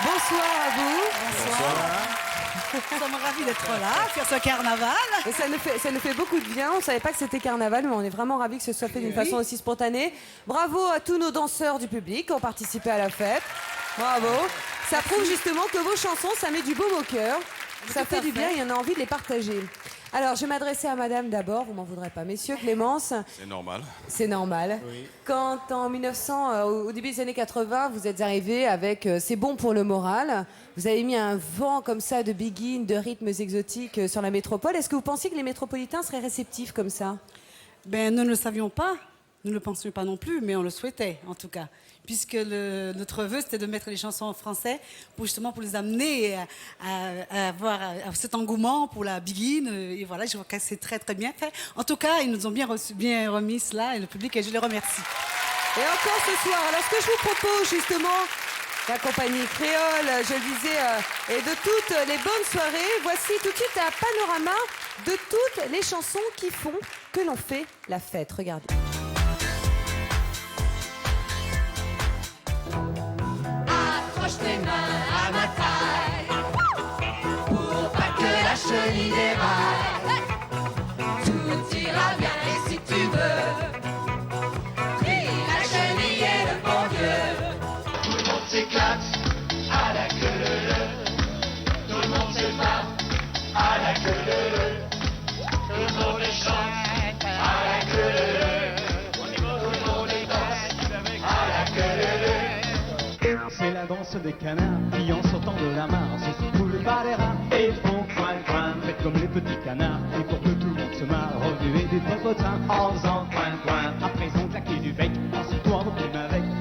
Bonsoir à vous. Nous sommes ravis d'être là, faire ce carnaval. Et ça nous fait beaucoup de bien. On ne savait pas que c'était carnaval, mais on est vraiment ravis que ce soit fait d'une façon aussi spontanée. Bravo à tous nos danseurs du public qui ont participé à la fête. Bravo. Ça prouve justement que vos chansons, ça met du baume au cœur. Ça fait du bien et on a envie de les partager. Alors, je vais m'adresser à madame d'abord, vous m'en voudrez pas. Messieurs, Clémence. C'est normal. C'est normal. Oui. Quand en 1900, au début des années 80, vous êtes arrivé avec C'est bon pour le moral, vous avez mis un vent comme ça de begin, de rythmes exotiques sur la métropole. Est-ce que vous pensiez que les métropolitains seraient réceptifs comme ça? Ben, nous ne le savions pas, nous ne le pensions pas non plus, mais on le souhaitait en tout cas. Puisque notre vœu, c'était de mettre les chansons en français pour justement pour les amener à avoir cet engouement pour la begin. Et voilà, je vois que c'est très très bien fait. En tout cas, ils nous ont bien remis cela et le public, et je les remercie. Et encore ce soir, alors ce que je vous propose justement, la compagnie créole, je le disais, et de toutes les bonnes soirées, voici tout de suite un panorama de toutes les chansons qui font que l'on fait la fête. Regardez. Accroche tes mains à ma taille pour pas que la chenille déraille. Tout ira bien et si tu veux, prie la chenille et le bon Dieu. Tout le monde s'éclate à la queue leu. Tout le monde se bat à la queue leu. Tout le monde chante à la queue leu. Tout le monde danse à la queue leu. C'est la danse des canards qui en sortant de la mare se secoulent par les rats et font coin coin. Faites comme les petits canards et pour que tout le monde se marre, remuez des popotins en faisant coin coin. À présent claquez du bec, ensuite on reprime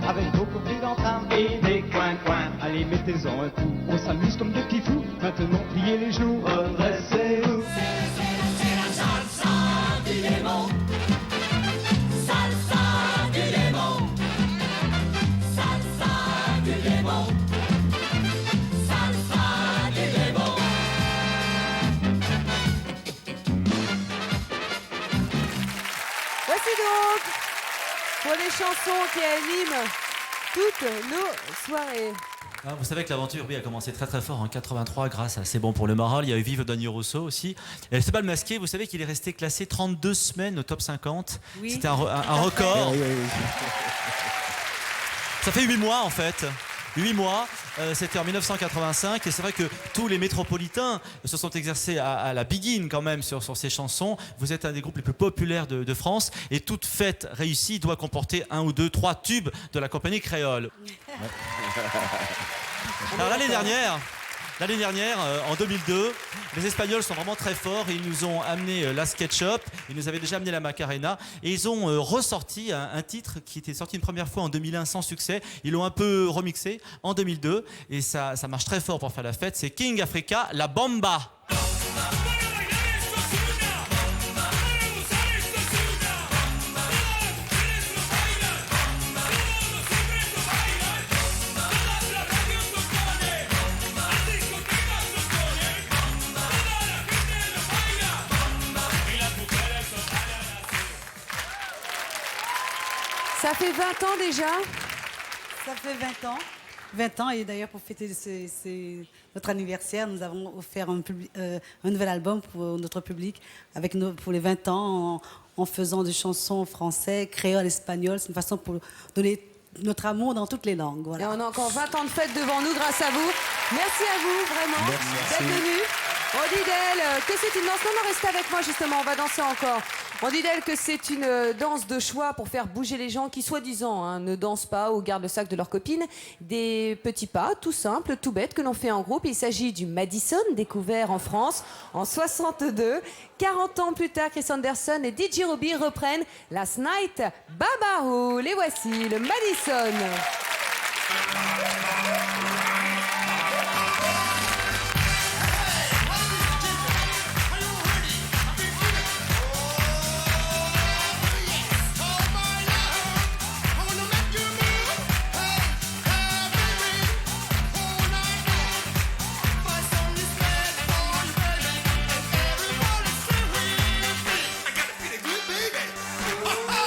avec beaucoup plus d'entrain et des coin coin. Allez mettez-en un coup, on s'amuse comme des petits fous. Maintenant pliez les genoux, redressez-vous. C'est la salsa du démon. Salsa du démon. Salsa du démon. Salsa du démon. Voici donc pour les chansons qui animent toutes nos soirées. Ah, vous savez que l'aventure a commencé très très fort en 83 grâce à C'est bon pour le moral. Il y a eu Vive Daniel Rousseau aussi. Et ce bal masqué, vous savez qu'il est resté classé 32 semaines au top 50. Oui. C'était un record. Ça fait 8 mois en fait. 8 mois, c'était en 1985 et c'est vrai que tous les métropolitains se sont exercés à la begin quand même sur ces chansons. Vous êtes un des groupes les plus populaires de France et toute fête réussie doit comporter 1 ou 2, 3 tubes de la compagnie créole. Alors l'année dernière, en 2002, les Espagnols sont vraiment très forts. Ils nous ont amené la SketchUp, ils nous avaient déjà amené la Macarena et ils ont ressorti un titre qui était sorti une première fois en 2001 sans succès. Ils l'ont un peu remixé en 2002 et ça marche très fort pour faire la fête. C'est King Africa, La Bamba. Ça fait 20 ans déjà? Ça fait 20 ans. 20 ans, et d'ailleurs pour fêter notre anniversaire, nous avons offert un nouvel album pour notre public pour les 20 ans en faisant des chansons français, créole, espagnol. C'est une façon pour donner notre amour dans toutes les langues. Voilà. Et on a encore 20 ans de fête devant nous grâce à vous. Merci à vous vraiment d'être venus. On dit d'elle que c'est une danse. Non, restez avec moi justement, on va danser encore. On dit d'elle que c'est une danse de choix pour faire bouger les gens qui, soi-disant, ne dansent pas ou gardent le sac de leur copine. Des petits pas tout simples, tout bêtes que l'on fait en groupe. Il s'agit du Madison, découvert en France en 62. 40 ans plus tard, Chris Anderson et DJ Robbie reprennent Last Night Babahoul. Les voici, le Madison. Baby.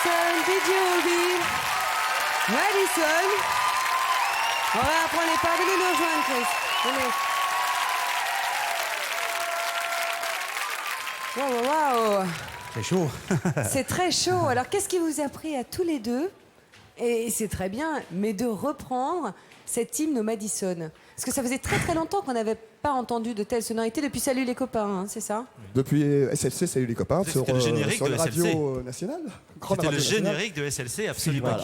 Madison, DJ Obi, Madison. Voilà, prenez pas, venez nous rejoindre, Chris. Venez. Wow. C'est chaud. C'est très chaud. Alors, qu'est-ce qui vous a pris à tous les deux, et c'est très bien, mais de reprendre cet hymne au Madison? Parce que ça faisait très très longtemps qu'on n'avait pas entendu de telles sonorités depuis Salut les copains, hein, c'est ça? Depuis SLC, Salut les copains, C'était le générique sur de la SLC. radio nationale. Grande C'était le radio nationale. générique de SLC, absolument.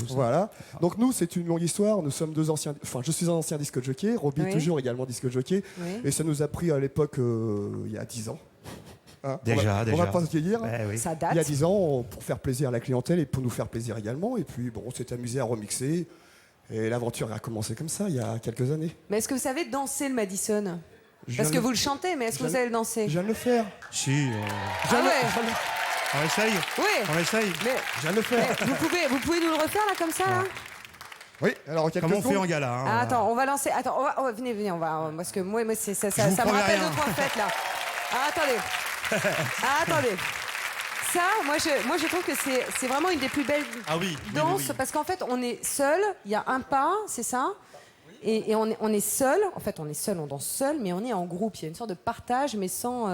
Voilà. Donc nous, c'est une longue histoire. Nous sommes deux anciens. Enfin, je suis un ancien disque jockey. Roby Oui. toujours également disque jockey. Oui. Et ça nous a pris à l'époque, il y a 10 ans. Hein, Déjà. On va pas se vieillir. oui. Ça date. Il y a 10 ans, pour faire plaisir à la clientèle et pour nous faire plaisir également. Et puis, bon, on s'est amusé à remixer. Et l'aventure a commencé comme ça, il y a quelques années. Mais est-ce que vous savez danser le Madison? Je Parce que viens de- vous le chantez, mais est-ce que vous savez le danser? Je viens de le faire. Si. Ah ouais. On essaye. Oui. On essaye. Mais, Je viens de le faire. mais vous pouvez nous le refaire là comme ça là? Oui, alors en quelques Comment on fait secondes. en gala hein, Ah, attends, on va lancer. Attends, venez, on va. Parce que moi ça vous me promets rappelle rien. deux trois fêtes là. Ah, attendez. Ça, moi je trouve que c'est vraiment une des plus belles Ah oui. danses oui. parce qu'en fait on est seul, il y a un pas, c'est ça. Et on est seul. En fait, on est seul, on danse seul, mais on est en groupe. Il y a une sorte de partage, mais sans.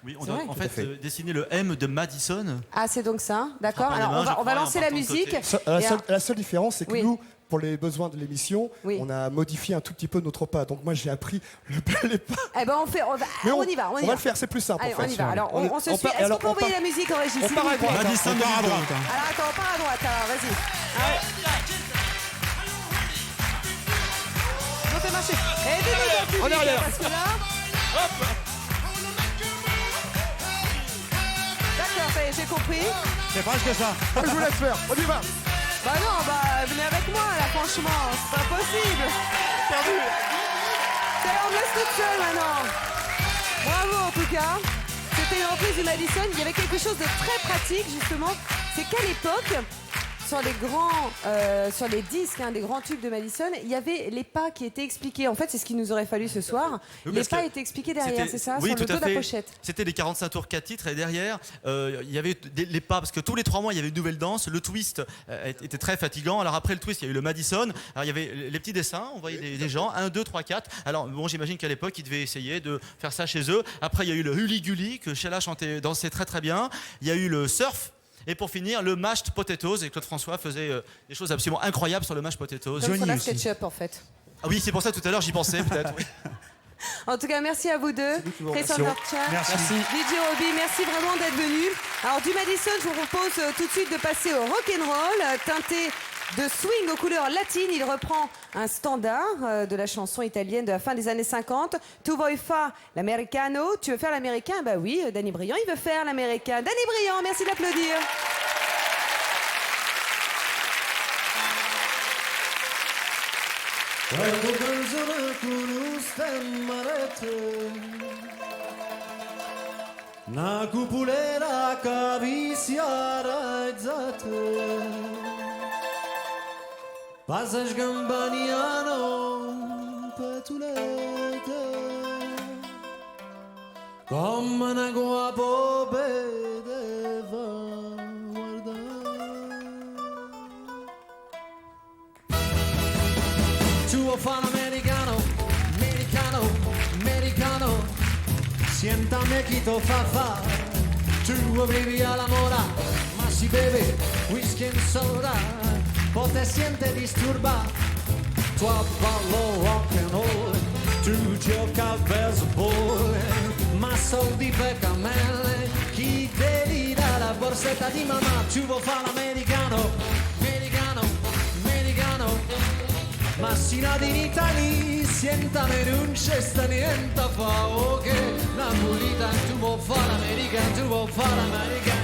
Oui, on c'est doit vrai. en fait dessiner le M de Madison. Ah, c'est donc ça, d'accord. Frappe en Alors main, je on va crois, lancer en la partant de musique. côté. La seule différence, c'est que Oui. nous, pour les besoins de l'émission, Oui. on a modifié un tout petit peu notre pas. Donc moi, j'ai appris les pas. Eh ben on Mais y va. On va le faire, c'est plus simple. Allez, en fait. on y va. Alors on se suit. part- Est-ce qu'on alors, peut on envoyer part- la musique en régie on s'il part vous à plaît? droite. Madison On part à 2002. droite. Alors attends, on part à droite. Alors vas-y. On fait marcher. Aidez-nous dans le public, En arrière. parce que là. D'accord, ça y est, j'ai compris. C'est presque ça. Je vous laisse faire. On y va. Bah non, venez avec moi là, franchement, c'est pas possible. Perdu. On me laisse toute seule maintenant. Bravo en tout cas. C'était une reprise du Madison. Il y avait quelque chose de très pratique justement. C'est qu'à l'époque, sur les disques, des grands tubes de Madison, il y avait les pas qui étaient expliqués. En fait, c'est ce qu'il nous aurait fallu ce soir. Oui, Les parce pas que étaient expliqués derrière, c'est ça, Oui, sur le tout dos à de la fait. pochette. C'était les 45 tours 4 titres et derrière, il y avait les pas parce que tous les 3 mois il y avait une nouvelle danse. Le twist était très fatigant. Alors après le twist, il y a eu le Madison. Alors il y avait les petits dessins, on voyait des gens 1, 2, 3, 4. Alors bon, j'imagine qu'à l'époque ils devaient essayer de faire ça chez eux. Après il y a eu le Huli Gully que Sheila dansait très très bien. Il y a eu le surf. Et pour finir, le mashed potatoes, et Claude François faisait des choses absolument incroyables sur le mashed potatoes. Comme sur la SketchUp en fait. Ah oui, c'est pour ça tout à l'heure j'y pensais peut-être. Oui. En tout cas, merci à vous deux. Christian Dortchan, Merci. DJ Roby, merci vraiment d'être venu. Alors du Madison, je vous propose tout de suite de passer au rock'n'roll, teinté de swing aux couleurs latines. Il reprend un standard de la chanson italienne de la fin des années 50. Tu vuoi fa l'americano? Tu veux faire l'américain? Bah oui, Danny Briand, il veut faire l'américain. Danny Briand, merci d'applaudir. Quando canzone con stemmarete na cupulera che vi si araizzate passa sgambaniano petulete come una guapo vedeva guardare tu vuoi fare americano, americano, americano siéntame chi to fa fa tu vivi alla mora ma si beve whisky e soda poi te siente disturba tu ballo rock and roll tu gioca a baseball ma soldi per camelle chi te dà la borsetta di mamma tu vuoi fare l'americano americano americano ma si nati in Italia sientame non c'è sta niente a fa ok napolitano tu vuoi fare l'americano tu vuoi fare l'americano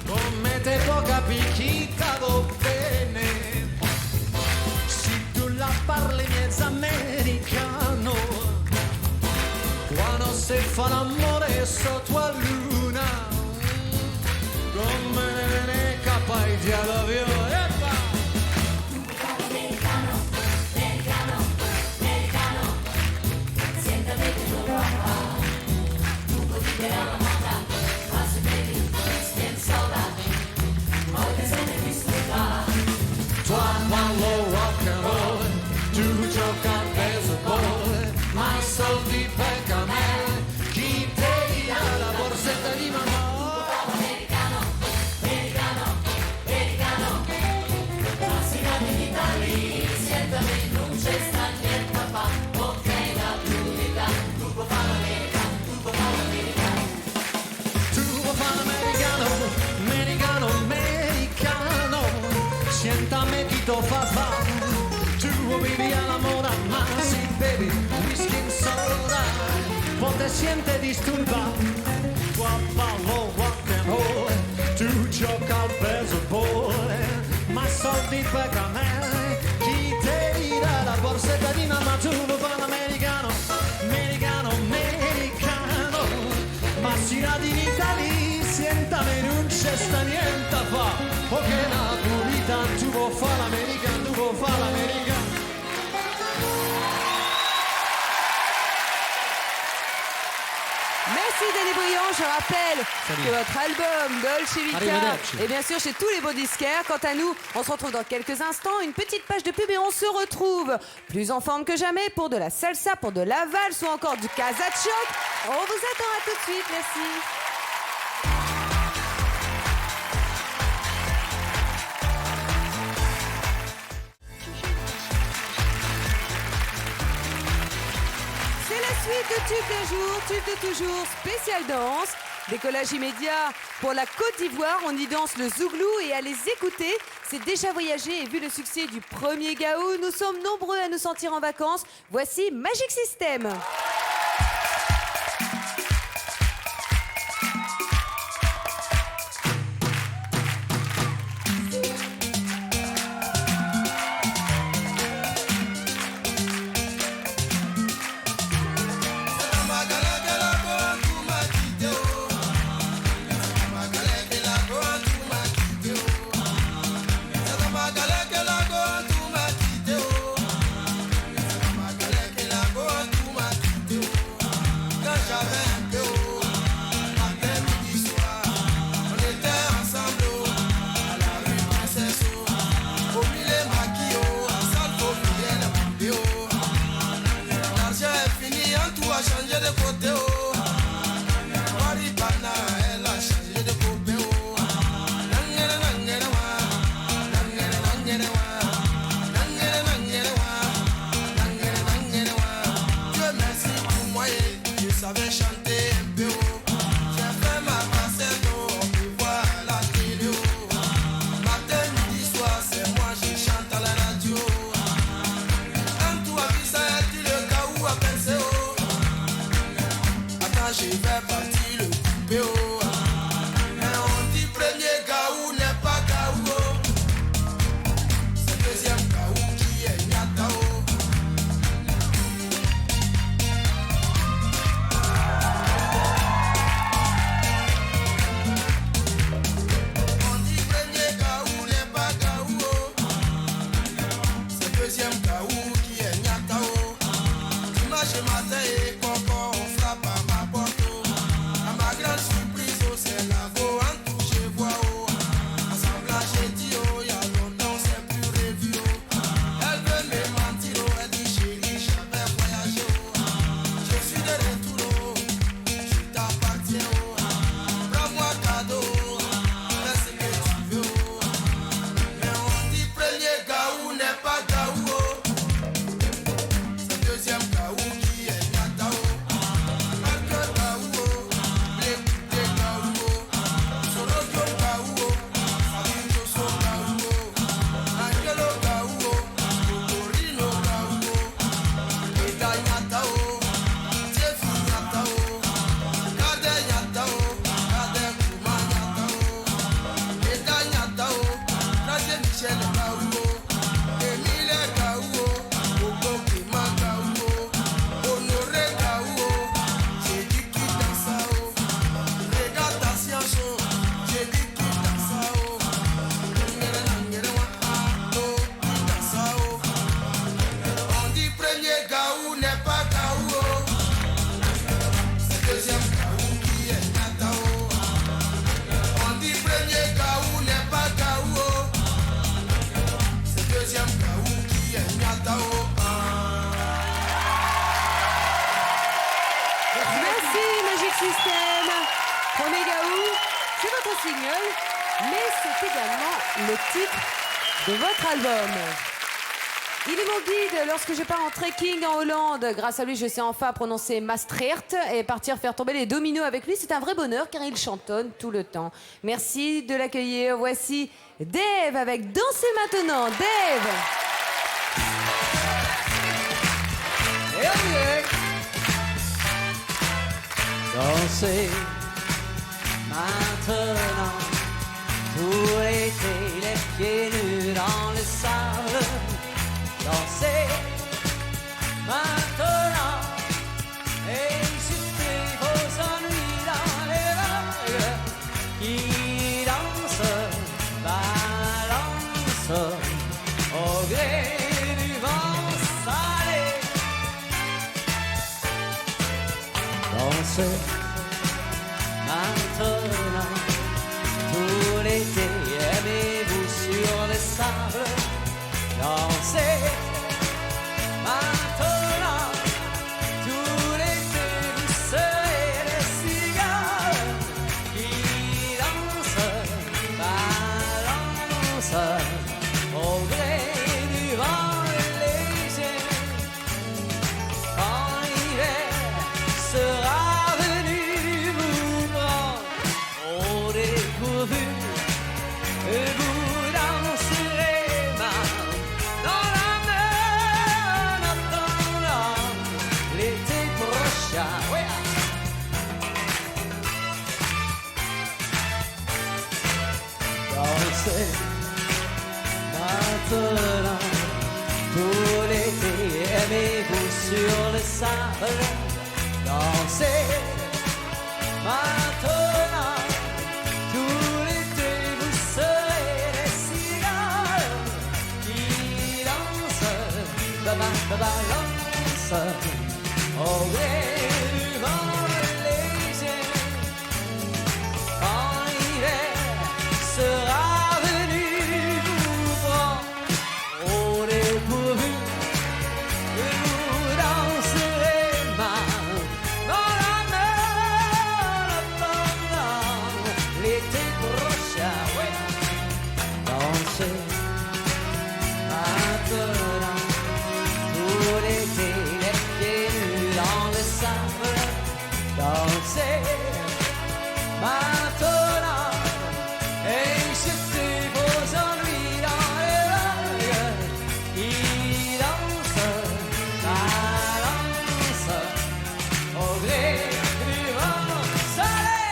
come te può capire chi t'avo bene se tu la parli mezzo americano quando si fa l'amore sotto la luna come ne capai di all'avio Toi, parlo rock and roll, tu gioca al baseball, ma soldi per camel, chi te dirà la borsetta di mamma? Americano, americano, americano, la sera d'Italia, siéntame, non c'è sta niente a fa, ok la priorità, tu puoi fare l'America, tu puoi fare l'americano. Tu puoi fare l'americano, americano, americano, siéntame Tito Fafà, tu vivi alla moda, ma si bevi whisky and soda, poi te siente disturbato, qua ballo rock and roll, tu gioca al baseball, ma soldi per camel, chi te dirà la borsetta di mamma, tu lo fa l'americano, americano, americano, ma si là in Italia, siéntame, non c'è sta niente a fa, ok la tua vita, tu vuoi fare l'americano, tu vuoi fare l'americano. Merci Danny Briand, je rappelle que votre album Dolce Vita Arrivederci. est bien sûr chez tous les beaux disquaires. Quant à nous, on se retrouve dans quelques instants, une petite page de pub et on se retrouve plus en forme que jamais pour de la salsa, pour de la valse ou encore du Casa de Choc. On vous attend à tout de suite, merci. C'est la suite de Tube d'un jour, Tube de toujours, spécial danse. Décollage immédiat pour la Côte d'Ivoire. On y danse le zouglou et à les écouter, c'est déjà voyagé. Et vu le succès du premier Gaou, nous sommes nombreux à nous sentir en vacances. Voici Magic System. Dimanche matin et encore on frappe à ma porte. À ma grande surprise. single, mais c'est également le titre de votre album. Il est mon guide lorsque je pars en trekking en Hollande. Grâce à lui, je sais enfin prononcer Maastricht et partir faire tomber les dominos avec lui. C'est un vrai bonheur car il chantonne tout le temps. Merci de l'accueillir. Voici Dave avec Danser maintenant. Dave! Danser maintenant, tout l'été, les pieds nus dans le sable. Danser maintenant et jeter vos ennuis dans les vagues qui dansent, balancent au gré du vent salé. Danser maintenant, tout l'été, aimez-vous sur le sable. Dansez maintenant, tout l'été, vous serez les cigales qui dansent, balancent au gré du vent léger. Quand l'hiver sera venu vous prendre au dépourvu, vous danserez dans la mer en attendant l'été prochain. Oui. Dansez maintenant, tout l'été, aimez-vous sur le sable. Dansez maintenant, tout l'été, vous serez les cigales qui dansent, balancent au gré du vent léger. Quand l'hiver sera venu vous prendre au dépourvu, vous danserez dans la mer en attendant l'été prochain. Oui. Dansez maintenant, tout l'été, les pieds nus dans le sable. Dansez maintenant et jetez vos ennuis dans les vagues qui dansent, balancent au gré du vent salé.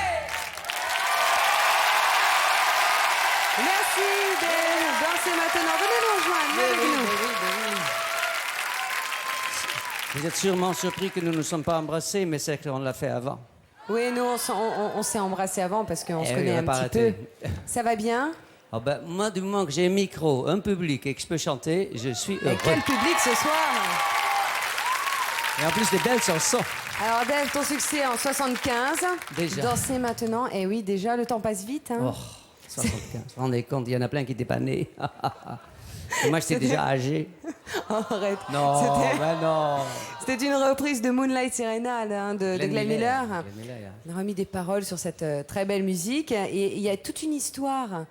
Merci Dave. Dansez maintenant. Venez nous rejoindre. Venez avec nous. Vous êtes sûrement surpris que nous ne nous sommes pas embrassés, mais c'est qu'on l'a fait avant. Oui, nous, on s'est embrassés avant parce qu'on se Eh oui, connaît on un va pas petit arrêter. peu. Ça va bien? Ah ben, moi, du moment que j'ai un micro, un public et que je peux chanter, je suis Mais heureux. quel public ce soir! Et en plus, des belles chansons. Alors Dave, ton succès en 75. Déjà. Danser maintenant. Eh oui, déjà, le temps passe vite. Hein. Oh, 75. Vous vous rendez compte, il y en a plein qui n'étaient pas nés. Et moi, j'étais déjà âgé. Oh, arrête. Non, C'était- ben non. C'était une reprise de Moonlight Serenade hein, de Glenn Miller. Glenn Miller, yeah. On a remis des paroles sur cette très belle musique. Et il y a toute une histoire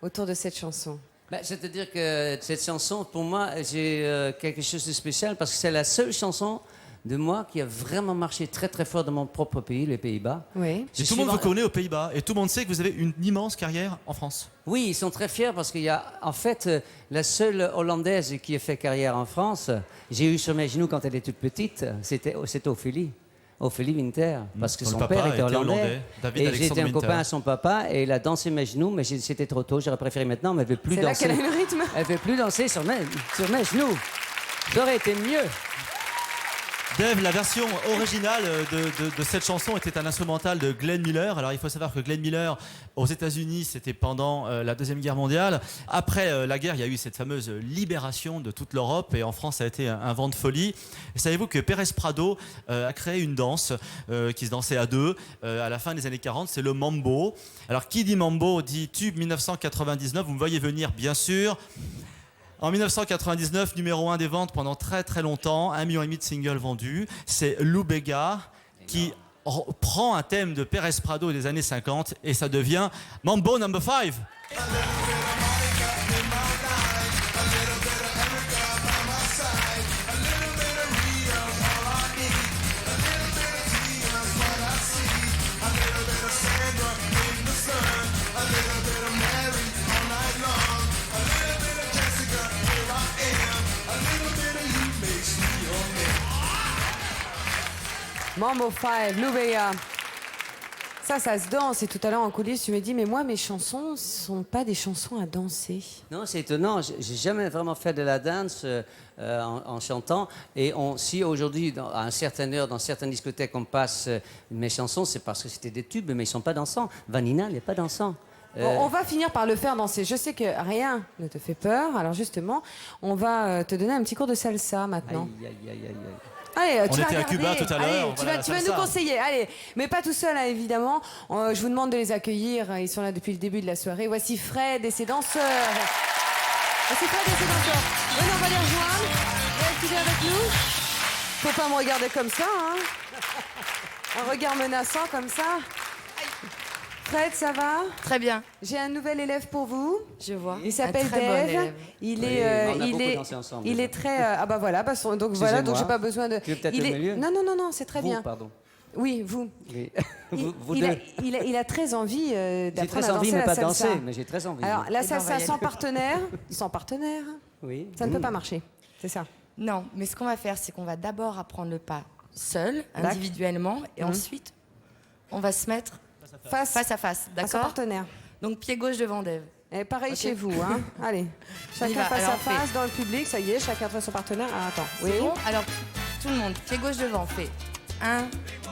autour de cette chanson. Ben, c'est-à-dire que cette chanson, pour moi, j'ai quelque chose de spécial parce que c'est la seule chanson de moi qui a vraiment marché très très fort dans mon propre pays, les Pays-Bas. Oui. Et tout le monde vous connaît aux Pays-Bas et tout le monde sait que vous avez une immense carrière en France. Oui, ils sont très fiers parce qu'il y a, en fait, la seule Hollandaise qui a fait carrière en France, j'ai eu sur mes genoux quand elle était toute petite, c'était Ophélie. Ophélie Winter, parce que Son son papa père était était hollandais. hollandais, David Et Alexander j'étais un Winter. copain à son papa et il a dansé mes genoux, mais c'était trop tôt, j'aurais préféré maintenant, mais elle ne veut plus C'est là danser. qu'elle a eu le rythme. Elle ne veut plus danser sur mes genoux. Ça aurait été mieux. Dave, la version originale de cette chanson était un instrumental de Glenn Miller. Alors il faut savoir que Glenn Miller, aux États-Unis, c'était pendant la Deuxième Guerre mondiale. Après la guerre, il y a eu cette fameuse libération de toute l'Europe et en France, ça a été un vent de folie. Et savez-vous que Pérez Prado a créé une danse qui se dansait à deux à la fin des années 40, c'est le mambo. Alors qui dit mambo dit tube 1999, vous me voyez venir bien sûr. En 1999, numéro 1 des ventes pendant très très longtemps, 1,5 million de singles vendus. C'est Lou Bega qui prend un thème de Pérez Prado des années 50 et ça devient Mambo No. 5. Mambo 5, Louveia. Ça se danse. Et tout à l'heure en coulisses, tu me dis, mais moi, mes chansons ne sont pas des chansons à danser. Non, c'est étonnant. J'ai jamais vraiment fait de la danse en chantant. Et si aujourd'hui, à une certaine heure, dans certaines discothèques, on passe mes chansons, c'est parce que c'était des tubes, mais ils ne sont pas dansants. Vanina n'est pas dansant. Bon, on va finir par le faire danser. Je sais que rien ne te fait peur. Alors justement, on va te donner un petit cours de salsa maintenant. Aïe, aïe, aïe, aïe, aïe. Allez, On tu vas était à regarder. Cuba tout à l'heure, Allez, voilà, tu vas nous salsa. conseiller. Allez, mais pas tout seul, hein, évidemment. Je vous demande de les accueillir. Ils sont là depuis le début de la soirée. Voici Fred et ses danseurs. Voici Fred et ses danseurs. Venez, on va les rejoindre. Restez avec nous. Faut pas me regarder comme ça, hein. Un regard menaçant comme ça. Fred, ça va? Très bien. J'ai un nouvel élève pour vous. Je vois. Il s'appelle Un très bon Dave. élève. Il Oui, est, on a il beaucoup est, dansé ensemble, il déjà. est très. Ah bah voilà. Donc voilà. Donc j'ai pas besoin de. Tu veux peut-être il le est- milieu? Non, non, non, non. C'est très Vous, bien. pardon. Oui, vous. Oui. Il, vous il deux. a, il a très envie J'ai d'apprendre très à envie, danser mais la pas salsa. danser. Mais j'ai très envie. Alors la Eh ben, on va salsa y aller. sans partenaire, sans partenaire, Oui. ça ne peut pas marcher. C'est ça. Non, mais ce qu'on va faire, c'est qu'on va d'abord apprendre le pas seul, D'accord. individuellement, et Mhm. ensuite, on va se mettre Face à face. à son D'accord? partenaire. Donc pied gauche devant Dave. Et pareil Ok. chez vous, hein. Allez, y chacun va. face Alors, à on fait. face dans le public. Ça y est, chacun face son partenaire. Ah, attends. C'est bon? Alors, tout le monde, pied gauche devant, fait 1,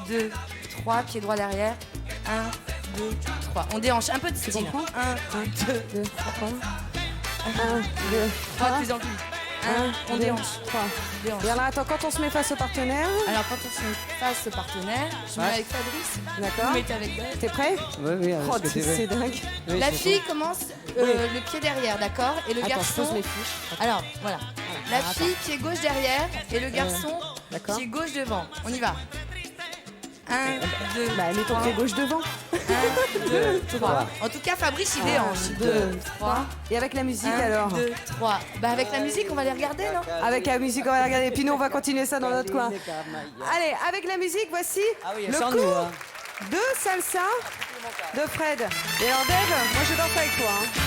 2, 3, pied droit derrière. 1, 2, 3. On déhanche un peu de style. comprends 1, 2, 2, 3, 1, 2, 3, 3. de plus en plus. 1, on 2, déhanche. 3. Déhanche. Et alors, attends, quand on se met face au partenaire, Alors, quand on se met face au partenaire, je me mets Ouais. avec Fabrice. d'accord. Vous mettez avec Dave. T'es prêt? Oui, oui. Oh, ce que tu veux. c'est dingue. Oui, La c'est fille tout. commence Oui. le pied derrière, d'accord? Et le Attends, je garçon. pose mes fiches. Alors, voilà. La Alors, fille, pied gauche derrière. Et le garçon, d'accord. pied gauche devant. On y va. 1, 2, Bah, mets ton 3. pied gauche devant. 1, 2, 3. En tout cas, Fabrice, il déhanche. 2, 3. Et avec la musique 1, alors 2, 3. Bah, avec la musique, on va les regarder, non? Avec la musique, on va regarder. Puis nous, on va continuer ça dans notre coin. Allez, avec la musique, voici Ah oui, le sans cours nous, hein. de salsa de Fred. Et alors, Dave, moi, je danse avec toi. hein.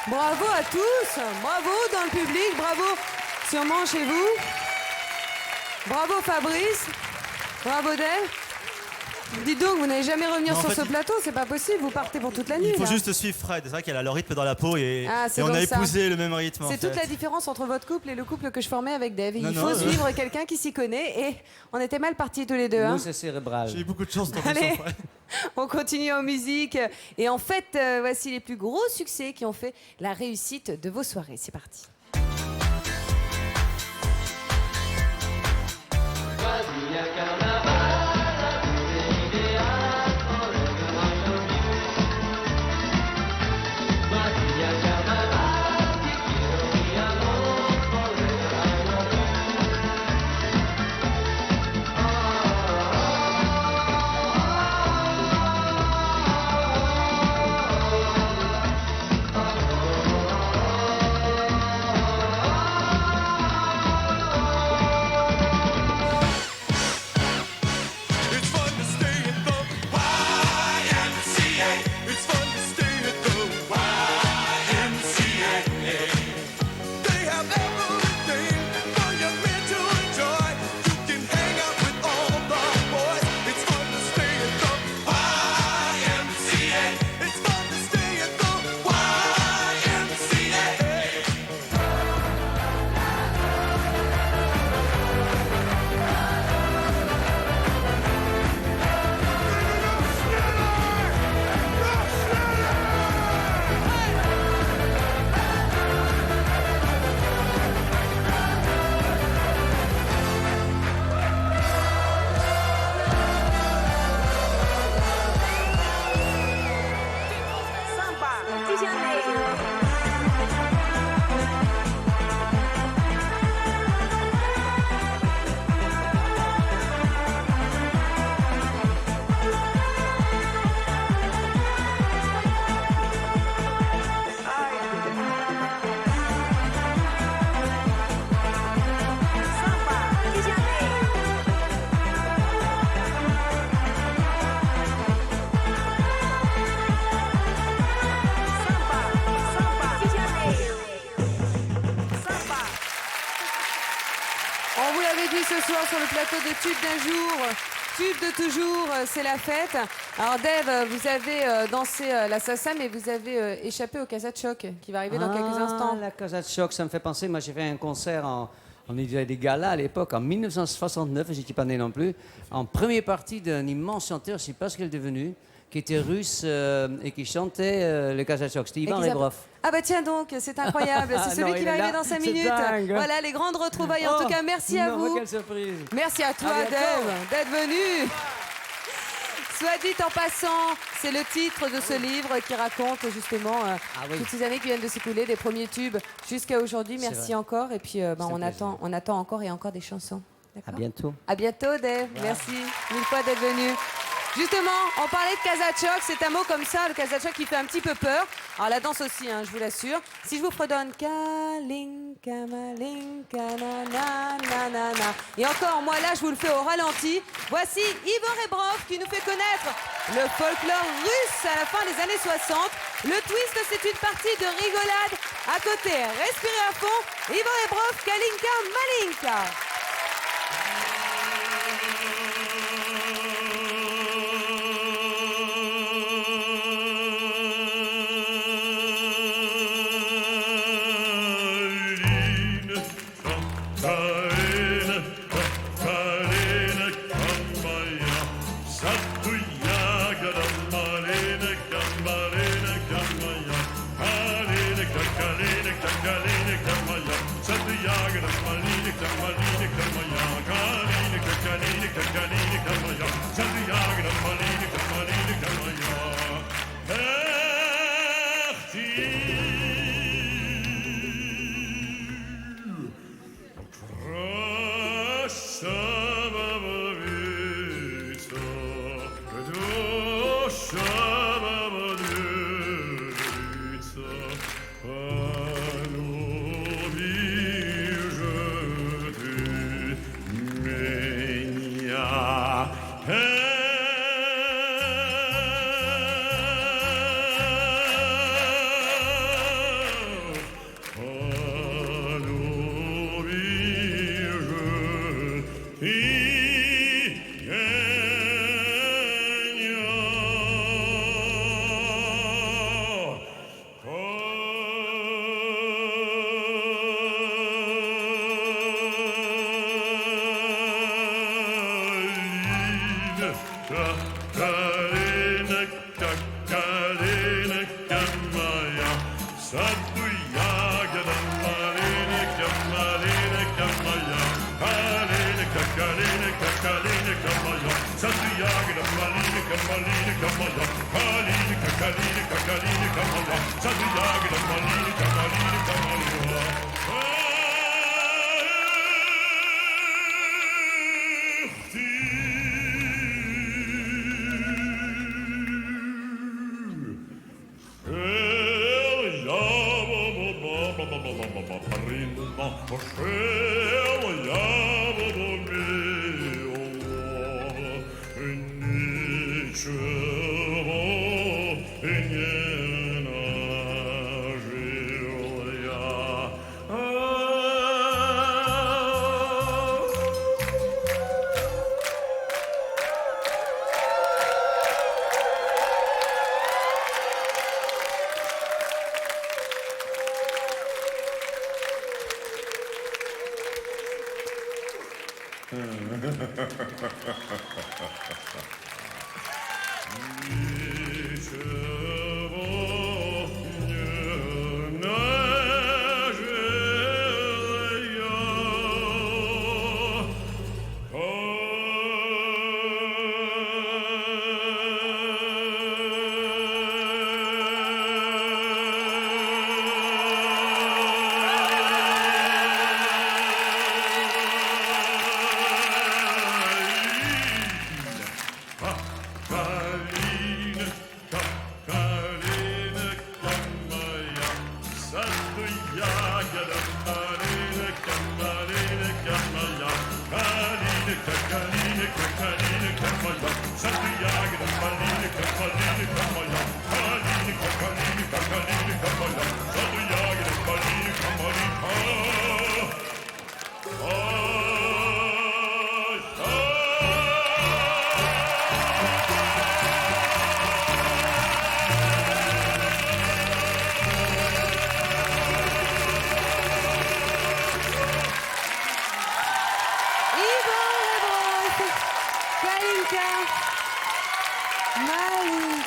Bravo à tous, bravo dans le public, bravo sûrement chez vous. Bravo Fabrice, bravo Dave. Dites donc, vous n'allez jamais revenir Non, en sur fait, ce plateau, c'est pas possible, vous partez pour toute la nuit. Il faut là. juste suivre Fred. C'est vrai qu'elle a le rythme dans la peau et, Ah, c'est et on donc a ça. épousé le même rythme. en C'est toute fait. la différence entre votre couple et le couple que je formais avec Dave. Il Non, faut non, suivre quelqu'un qui s'y connaît et on était mal partis tous les deux. hein. Nous, c'est cérébral. J'ai eu beaucoup de chance de tomber Allez, sur Fred. on continue en musique. Et en fait, voici les plus gros succès qui ont fait la réussite de vos soirées. C'est parti. Carnaval, soir sur le plateau de Tube d'un jour. Tube de toujours, c'est la fête. Alors Dave, vous avez dansé la salsa, mais vous avez échappé au Casa de Choc qui va arriver dans quelques instants. La Casa de Choc, ça me fait penser. Moi, j'ai fait un concert on faisait des galas à l'époque, en 1969, je n'étais pas né non plus, en première partie d'un immense chanteur, je ne sais pas ce qu'il est devenu, qui était russe et qui chantait le Casa de Choc. C'était Ivan Rebrov. Ah bah tiens donc, c'est incroyable. C'est celui Non, qui il va est arriver là. dans 5 C'est minutes. dingue. Voilà les grandes retrouvailles. En Oh, tout cas, merci à non, vous. quelle surprise. Merci à toi, À bientôt. Dave, d'être venu. Soit dit en passant, c'est le titre de ce livre qui raconte justement oui. toutes ces années qui viennent de s'écouler, des premiers tubes jusqu'à aujourd'hui. C'est Merci vrai. encore. Et puis C'est un on attend encore et encore des chansons. À bientôt. À bientôt, Dave. Merci mille fois d'être venu. Justement, on parlait de Casa de Choc, c'est un mot comme ça, le Casa de Choc qui fait un petit peu peur. Alors la danse aussi, hein, je vous l'assure. Si je vous fredonne Kalinka, Malinka, na na na na na. Et encore, moi là, je vous le fais au ralenti. Voici Ivo Rebrov qui nous fait connaître le folklore russe à la fin des années 60. Le twist, c'est une partie de rigolade. À côté, respirez à fond. Ivo Rebrov, Kalinka, Malinka.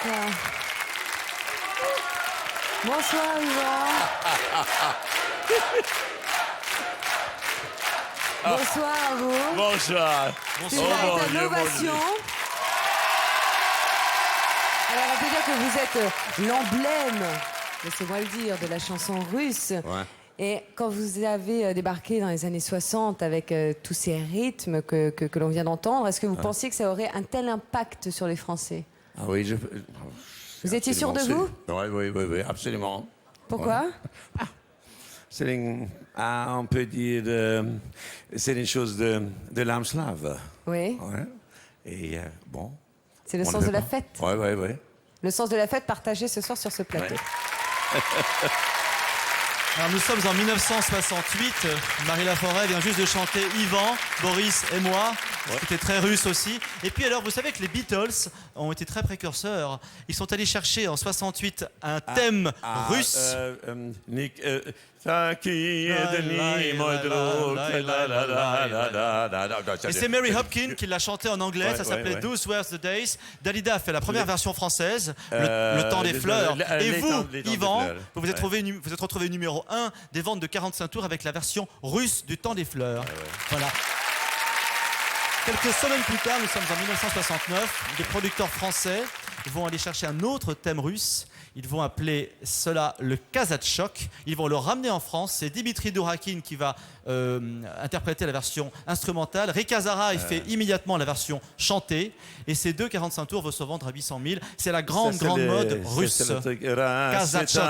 Bonsoir. Bonsoir, Yvan. Bonsoir à vous. Bonsoir. C'est une ovation. Alors, on peut dire que vous êtes l'emblème, laissez-moi le dire, de la chanson russe. Ouais. Et quand vous avez débarqué dans les années 60 avec tous ces rythmes que l'on vient d'entendre, est-ce que vous pensiez que ça aurait un tel impact sur les Français? Ah oui, Vous étiez sûr de vous? Oui, absolument. Pourquoi? On peut dire, c'est une chose de l'âme slave. Oui. Ouais. Et bon. C'est le sens de la fête. Oui. Le sens de la fête partagé ce soir sur ce plateau. Alors nous sommes en 1968, Marie Laforêt vient juste de chanter Yvan, Boris et moi, qui était très russe aussi. Et puis alors vous savez que les Beatles ont été très précurseurs, ils sont allés chercher en 68 un thème russe. Et c'est Mary Hopkin qui l'a chanté en anglais, ça s'appelait Those Were the Days. Dalida a fait la première version française, le temps des fleurs. Et vous, Yvan, vous vous êtes retrouvé numéro 1 des ventes de 45 tours avec la version russe du temps des fleurs. Voilà. Quelques semaines plus tard, nous sommes en 1969, des producteurs français vont aller chercher un autre thème russe. Ils vont appeler cela le Kazatchok. Ils vont le ramener en France. C'est Dimitri Dourakine qui va interpréter la version instrumentale. Rika Zara il fait immédiatement la version chantée. Et ces deux 45 tours vont se vendre à 800 000. C'est la grande mode russe. Kazatchok.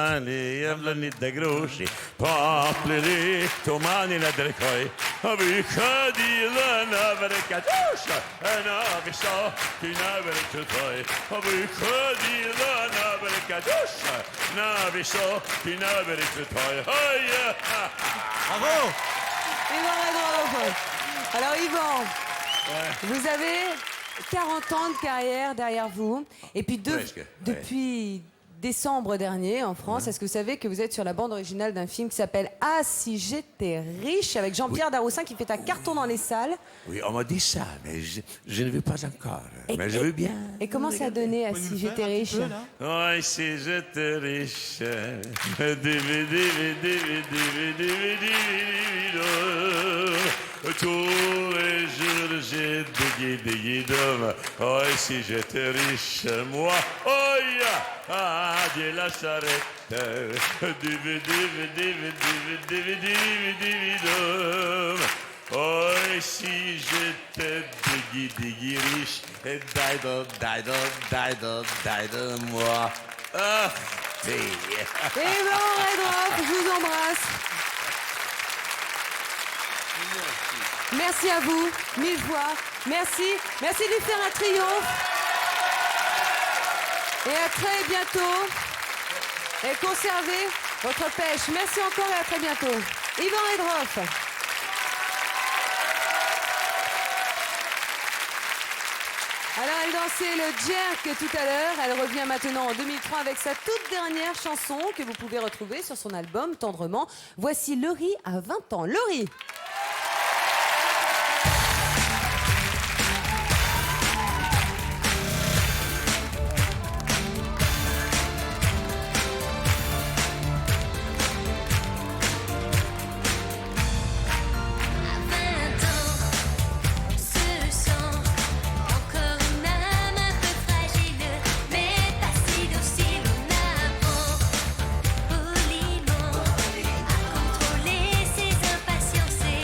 Bravo! Yvan Redroff. Alors Yvan, vous avez 40 ans de carrière derrière vous. Et puis depuis décembre dernier en France, est-ce que vous savez que vous êtes sur la bande originale d'un film qui s'appelle Ah si j'étais riche avec Jean-Pierre Daroussin qui fait un carton dans les salles. Oui, on m'a dit ça, mais je ne veux pas encore. Mais je veux bien. Et comment ça a donné à Si j'étais riche? Oh, si j'étais riche. Tous les jours j'ai des guides. Oh, si j'étais riche, moi. Oh, ah, Dieu la charrette. Oh, si j'étais des riche, et d'aide, moi. Ah, Yvan Redroff, je vous embrasse. Merci à vous, mille fois. Merci de lui faire un triomphe. Et à très bientôt. Et conservez votre pêche. Merci encore et à très bientôt. Yvan Redroff. Alors elle dansait le jerk tout à l'heure, elle revient maintenant en 2003 avec sa toute dernière chanson que vous pouvez retrouver sur son album Tendrement. Voici Laurie à 20 ans. Laurie. Poliment, à contrôler ses impatiences et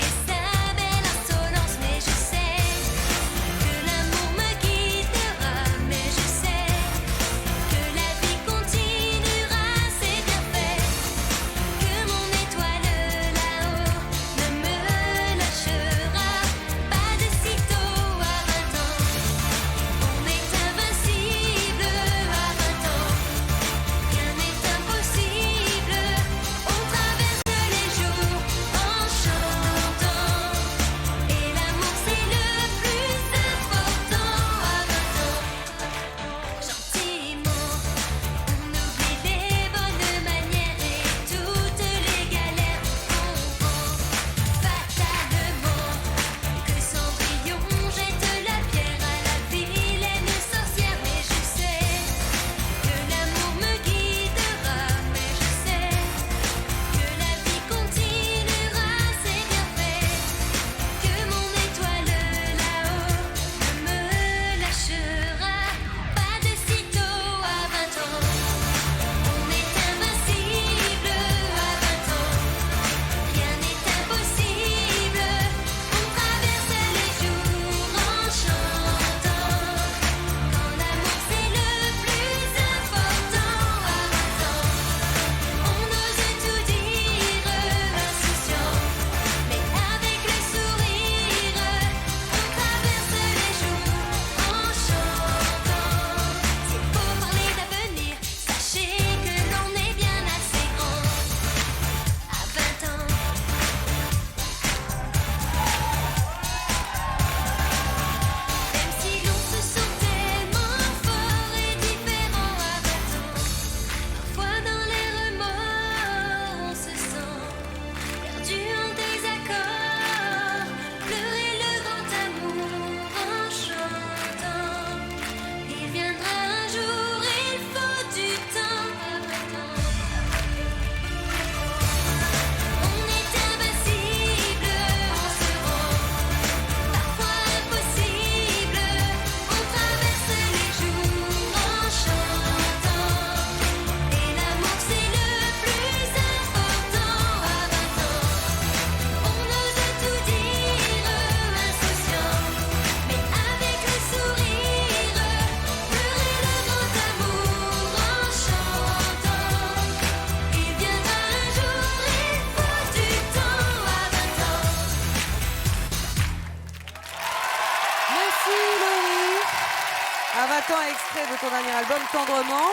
l'instant extrait de ton dernier album, Tendrement.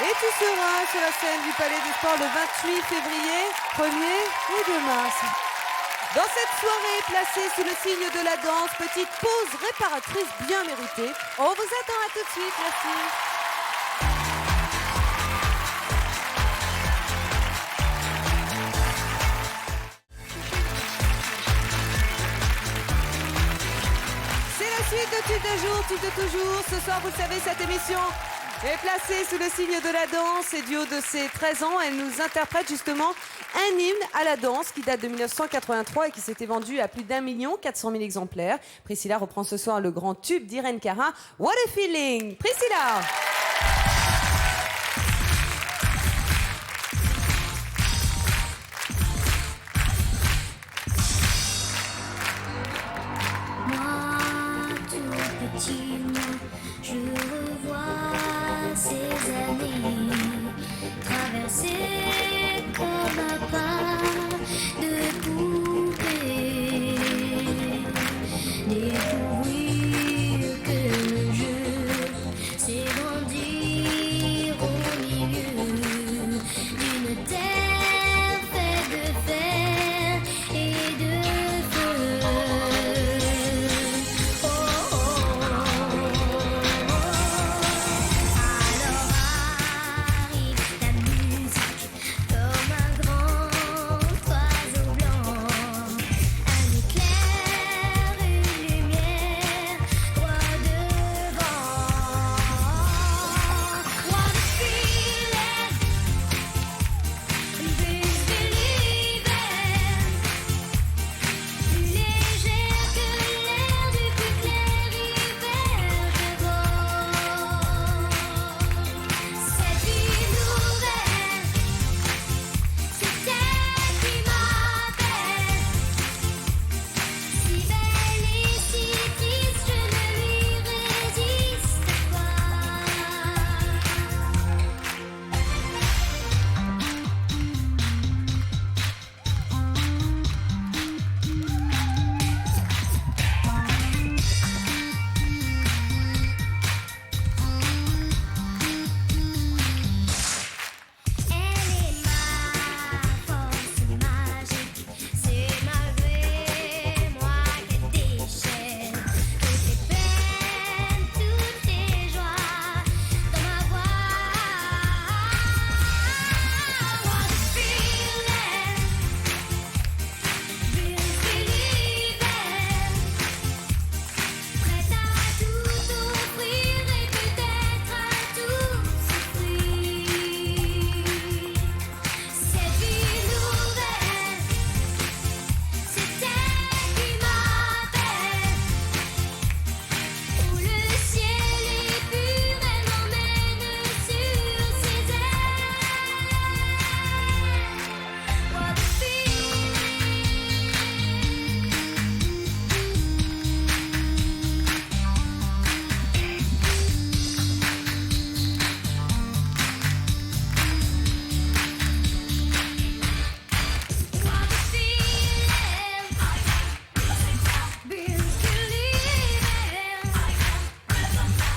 Et tu seras sur la scène du Palais des Sports le 28 février, 1er et 2 mars. Dans cette soirée placée sous le signe de la danse, petite pause réparatrice bien méritée. On vous attend à tout de suite, merci. C'est la suite de Tube de jour, Tube de toujours. Ce soir, vous le savez, cette émission est placée sous le signe de la danse et du haut de ses 13 ans, elle nous interprète justement un hymne à la danse qui date de 1983 et qui s'était vendu à plus d'1 400 000 exemplaires. Priscilla reprend ce soir le grand tube d'Irène Cara, What a Feeling. Priscilla. Moi, tout petit, je revois ces années traversées comme un pas de poupée. Découvrir que je sais grandir au milieu d'une terre faite de fer et de feu. Comme un grand oiseau blanc, un éclair, une lumière, droit devant. What a feeling, brise de l'hiver, plus légère que l'air du plus clair hiver. Je vois cette vie nouvelle. C'est elle qui m'appelle, si belle et si triste, je ne lui résiste pas. Elle est ma force magique, c'est malgré moi qu'elle déchaîne toutes les peines, toutes les joies dans ma voix. What a feeling, brise de l'hiver, prête à tout offrir et peut-être à tout souffrir. Cette vie nouvelle, c'est elle qui m'appelle, où le ciel est pur, elle m'emmène sur ses ailes. What a feeling. What a feeling, brise de l'hiver.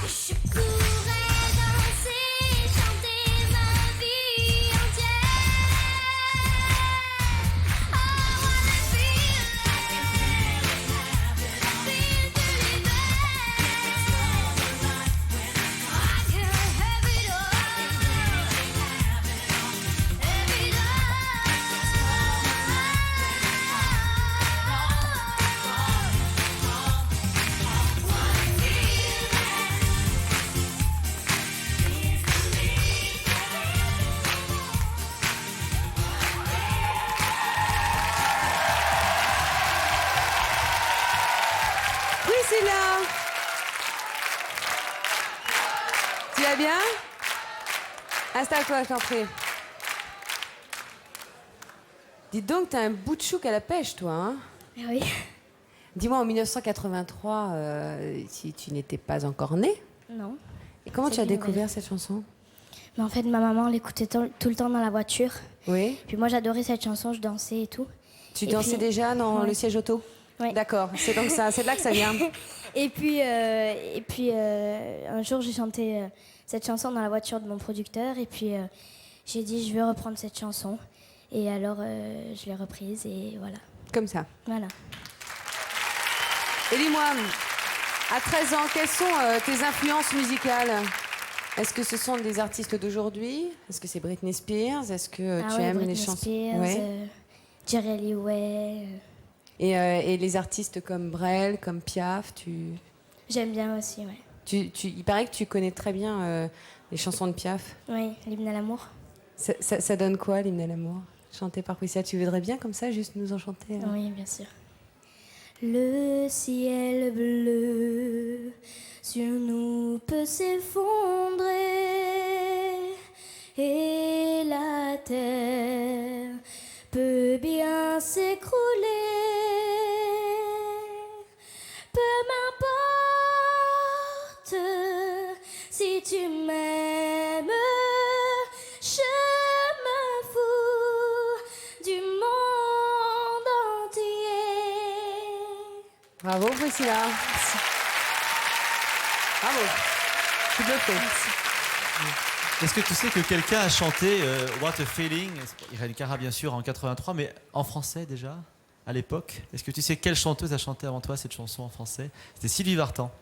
Je pourrais danser, chanter ma vie entière. Oh, what a feeling, brise de l'hiver. I can have it all, have it Priscilla. Tu vas bien? Installe-toi, je t'en prie. Dis donc, t'as un bout de chouk à la pêche, toi, hein? Oui. Dis-moi, en 1983, si tu n'étais pas encore née, Non. et comment tu C'est as une découvert nouvelle. cette chanson? Mais en fait, ma maman l'écoutait tout le temps dans la voiture. Oui. Puis moi, j'adorais cette chanson, je dansais et tout. Tu Et dansais puis- déjà dans Ouais. le siège auto? D'accord, c'est donc ça, c'est de là que ça vient. Et puis un jour, j'ai chanté cette chanson dans la voiture de mon producteur. Et puis, j'ai dit, je veux reprendre cette chanson. Et alors, je l'ai reprise et voilà. Comme ça. Voilà. Et dis-moi, à 13 ans, quelles sont tes influences musicales? Est-ce que ce sont des artistes d'aujourd'hui? Est-ce que c'est Britney Spears? Est-ce que tu aimes Britney les chansons? Spears, Ouais. Jerry Lee Way. Et les artistes comme Brel, comme Piaf, J'aime bien aussi, ouais. il paraît que tu connais très bien les chansons de Piaf. Oui, l'hymne à l'amour. Ça donne quoi, l'hymne à l'amour? Chanté par Priscilla, tu voudrais bien comme ça, juste nous en chanter? Oui, bien sûr. Le ciel bleu sur nous peut s'effondrer et la terre peut bien s'écrouler. Peu m'importe si tu m'aimes, je me fous du monde entier. Bravo, Priscilla. Bravo. Je suis bluffée. Est-ce que tu sais que quelqu'un a chanté What a Feeling, Irène Cara bien sûr en 83, mais en français déjà, à l'époque? Est-ce que tu sais quelle chanteuse a chanté avant toi cette chanson en français? C'était Sylvie Vartan.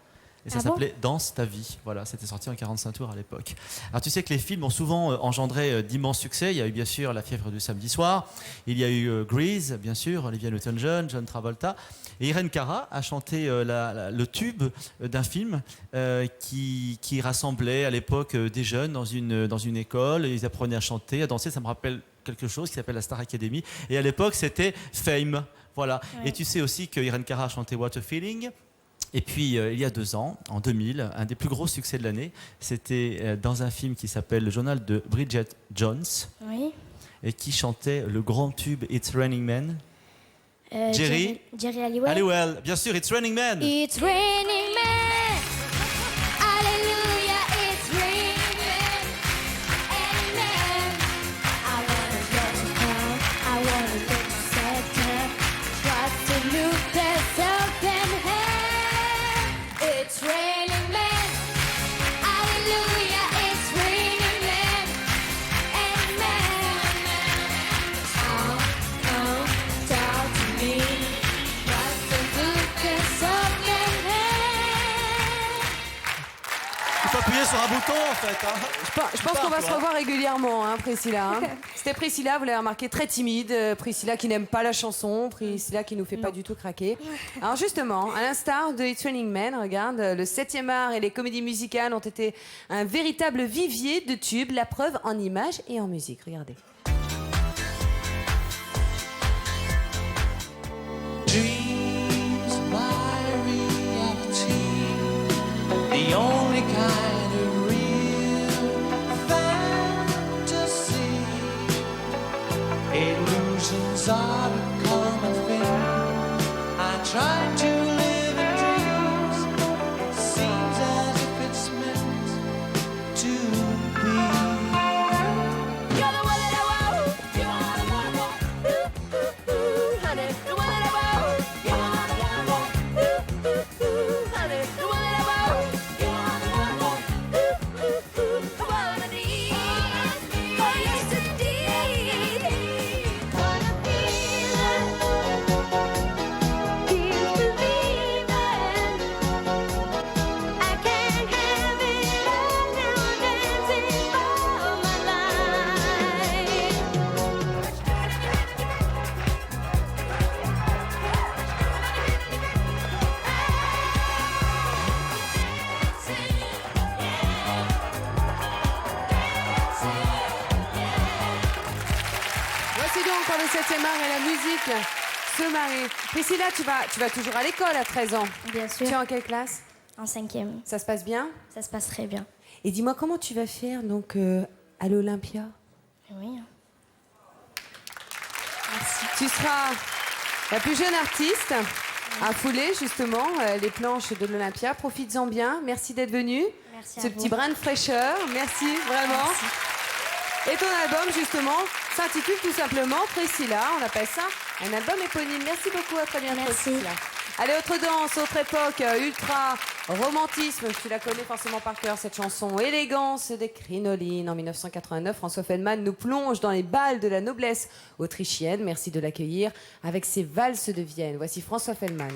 Et ça s'appelait Danse ta vie. Voilà, c'était sorti en 45 tours à l'époque. Alors tu sais que les films ont souvent engendré d'immenses succès. Il y a eu bien sûr La fièvre du samedi soir. Il y a eu Grease, bien sûr, Olivia Newton-John, John Travolta. Et Irène Cara a chanté le tube d'un film qui rassemblait à l'époque des jeunes dans une école. Ils apprenaient à chanter, à danser. Ça me rappelle quelque chose qui s'appelle la Star Academy. Et à l'époque, c'était Fame. Voilà. Ouais. Et tu sais aussi que Irène Cara a chanté What a Feeling. Et puis, il y a 2 ans, en 2000, un des plus gros succès de l'année, c'était dans un film qui s'appelle Le journal de Bridget Jones, et qui chantait le grand tube It's Raining Men. Jerry Halliwell. Halliwell, bien sûr, It's Raining Men. It's raining men. Hallelujah, it's raining men. Amen. I wanna get you down. I wanna get you set down. Trust to look there's open hand. It's raining men. Hallelujah, it's raining men. Amen. Oh, talk to me. Trust to look there's open hand. Il faut appuyer sur un bouton en fait. Hein. Je pense qu'on va se revoir régulièrement, hein, Priscilla. Hein. C'était Priscilla, vous l'avez remarqué, très timide. Priscilla qui n'aime pas la chanson. Priscilla qui nous fait pas du tout craquer. Alors justement, à l'instar de It's Raining Men, regarde, le 7e art et les comédies musicales ont été un véritable vivier de tubes. La preuve en images et en musique. Regardez. Dreams of my reality, the only kind of real fantasy. Illusions are a common thing. I try to live in dreams. It seems as if it's meant to be. You're the one that I want. You are the one I want. Ooh, ooh, ooh, honey. The one that I want. You are the one I want. Ooh, ooh, ooh, honey. The one that I want. You are the one I want. Ooh, ooh, ooh, the one I need. Oh, yes, indeed. What a feeling. Keep believing. I can't have it all now. Dancing for my life. Voici donc pour le 7e art et la musique se marier. Priscilla, tu vas toujours à l'école à 13 ans. Bien sûr. Tu es en quelle classe? En 5e. Ça se passe bien? Ça se passe très bien. Et dis-moi, comment tu vas faire donc à l'Olympia? Oui. Tu seras la plus jeune artiste à fouler justement les planches de l'Olympia. Profites-en bien. Merci d'être venu. Merci à Ce vous. petit brin de fraîcheur. Merci vraiment. Merci. Et ton album, justement, s'intitule tout simplement Priscilla. On appelle ça un album éponyme. Merci beaucoup, à très bientôt. Merci. Priscilla. Allez, autre danse, autre époque, ultra romantisme. Tu la connais forcément par cœur, cette chanson. Élégance des crinolines. En 1989, François Feldman nous plonge dans les bals de la noblesse autrichienne. Merci de l'accueillir avec ses valses de Vienne. Voici François Feldman.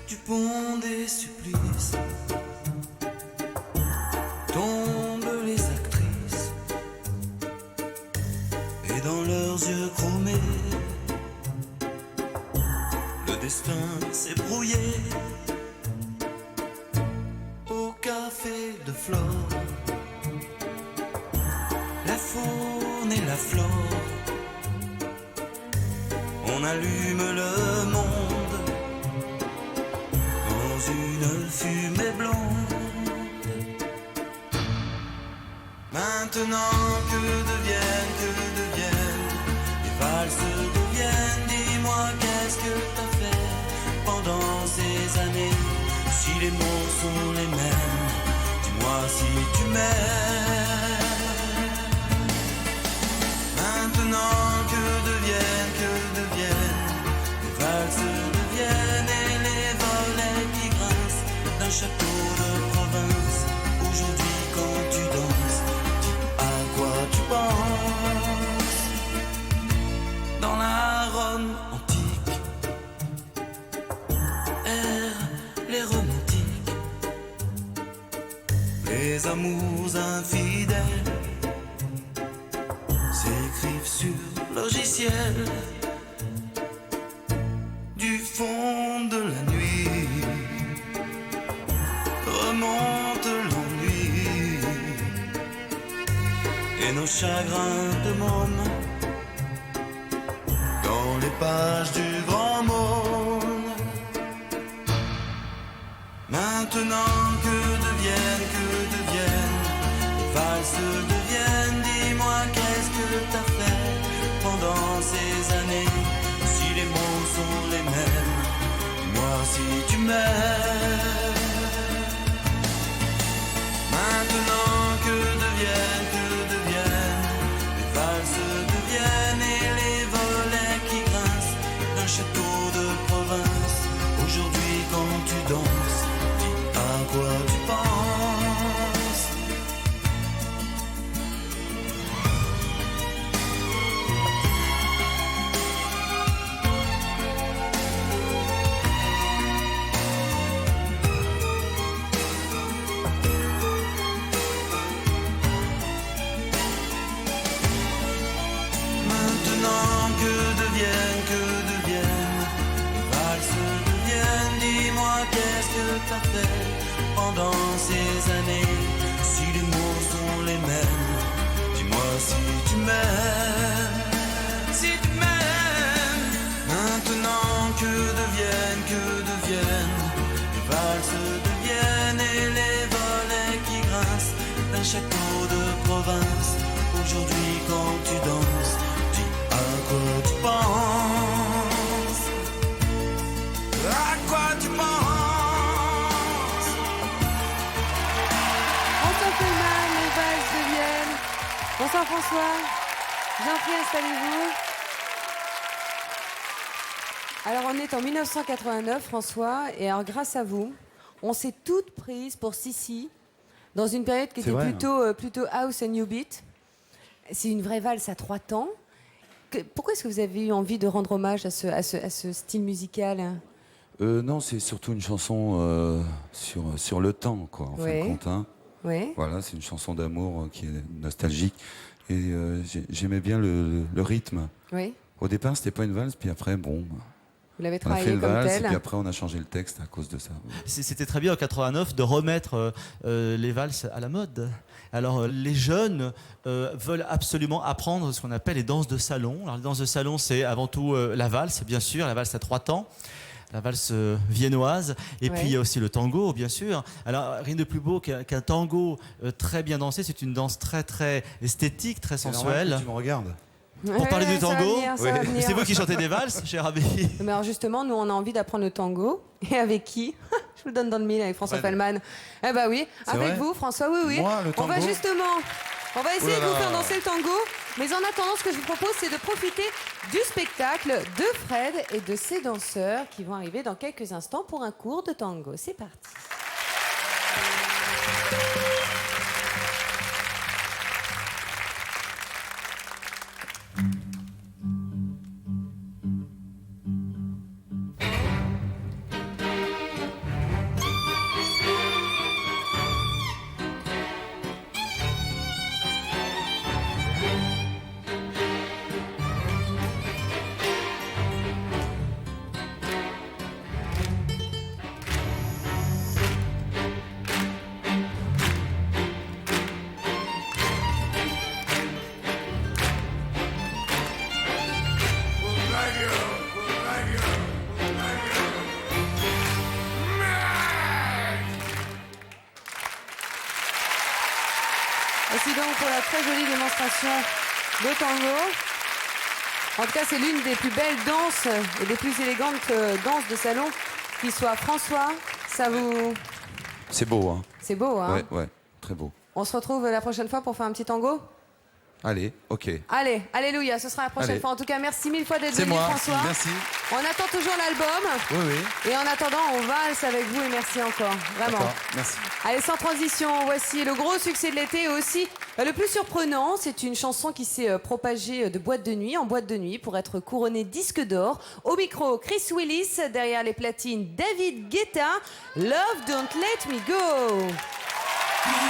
Du pont des supplices tombent les actrices, et dans leurs yeux chromés, le destin s'est brouillé. Au café de Flore, la faune et la flore, on allume le monde dans une fumée blonde. Maintenant que deviennent les valses deviennent. Dis-moi qu'est-ce que t'as fait pendant ces années? Si les mots sont les mêmes, dis-moi si tu m'aimes. Maintenant que deviennent les valses deviennent, et les volets qui grincent d'un château de province. Aujourd'hui quand tu danses, à quoi tu penses? Dans la Rome antique errent les romantiques, les amours infidèles s'écrivent sur logiciel. Du fond de la nuit remonte l'ennui et nos chagrins de môme dans les pages du grand monde. Maintenant que deviennent les valses deviennent. Dis-moi qu'est-ce que t'as fait pendant ces années? Si les mots sont les mêmes, dis-moi si tu m'aimes. Maintenant que deviennent les valses deviennent, et les volets qui grincent d'un château de province. Aujourd'hui quand tu danses, dis à quoi tu penses? Maintenant que deviennent les valses deviennent. Dis-moi qu'est-ce que t'as fait pendant ces années? Si les mots sont les mêmes, dis-moi si tu m'aimes. Si tu m'aimes. Maintenant que deviennent les valses deviennent, et les volets qui grincent d'un château de province. Aujourd'hui quand tu danses, à quoi tu penses? À quoi tu penses? François Feldman, les valses de Vienne. Bonsoir François. Jean-Pierre, installez-vous. Alors on est en 1989, François, et alors grâce à vous, on s'est toutes prises pour Sissi, dans une période qui C'est était vrai, plutôt house and new beat. C'est une vraie valse à 3 temps. Pourquoi est-ce que vous avez eu envie de rendre hommage à ce style musical? Non, c'est surtout une chanson sur le temps, quoi, en fin Ouais. de compte. Hein. Ouais. Voilà, c'est une chanson d'amour qui est nostalgique. Et j'aimais bien le rythme. Oui. Au départ, c'était pas une valse, puis après, bon, Vous l'avez on a travaillé fait une comme valse, tel. et puis après, on a changé le texte à cause de ça. C'était très bien en 89 de remettre les valses à la mode. Alors les jeunes veulent absolument apprendre ce qu'on appelle les danses de salon. Alors les danses de salon, c'est avant tout la valse, bien sûr, la valse à 3 temps. la valse viennoise. Et Ouais. puis il y a aussi le tango, bien sûr. Alors rien de plus beau qu'un tango très bien dansé. C'est une danse très très esthétique, très sensuelle. Tu me regardes. Pour parler du ça va tango, venir, ça va venir. c'est vous qui chantez des valses, cher Abbé. Mais alors justement, nous on a envie d'apprendre le tango. Et avec qui? Je vous le donne dans le mille avec François Fellman. Eh bah oui, C'est avec vrai vous François, oui. Moi, le On va tango justement, on va essayer Oh là de vous là. faire danser le tango. Mais en attendant, ce que je vous propose, c'est de profiter du spectacle de Fred et de ses danseurs qui vont arriver dans quelques instants pour un cours de tango. C'est parti. Voici donc pour la très jolie démonstration de tango. En tout cas, c'est l'une des plus belles danses et des plus élégantes danses de salon qui soit. François, ça vous... C'est beau, hein. C'est beau, hein? Ouais, très beau. On se retrouve la prochaine fois pour faire un petit tango? Allez, ok. Allez, alléluia, ce sera la prochaine Allez. fois. En tout cas, merci mille fois d'être C'est venu, moi, François. merci. On attend toujours l'album. Oui, oui. Et en attendant, on valse avec vous et merci encore. Vraiment. D'accord, merci. Allez, sans transition, voici le gros succès de l'été et aussi le plus surprenant. C'est une chanson qui s'est propagée de boîte de nuit en boîte de nuit pour être couronnée disque d'or. Au micro, Chris Willis, derrière les platines, David Guetta. Love Don't Let Me Go. Don't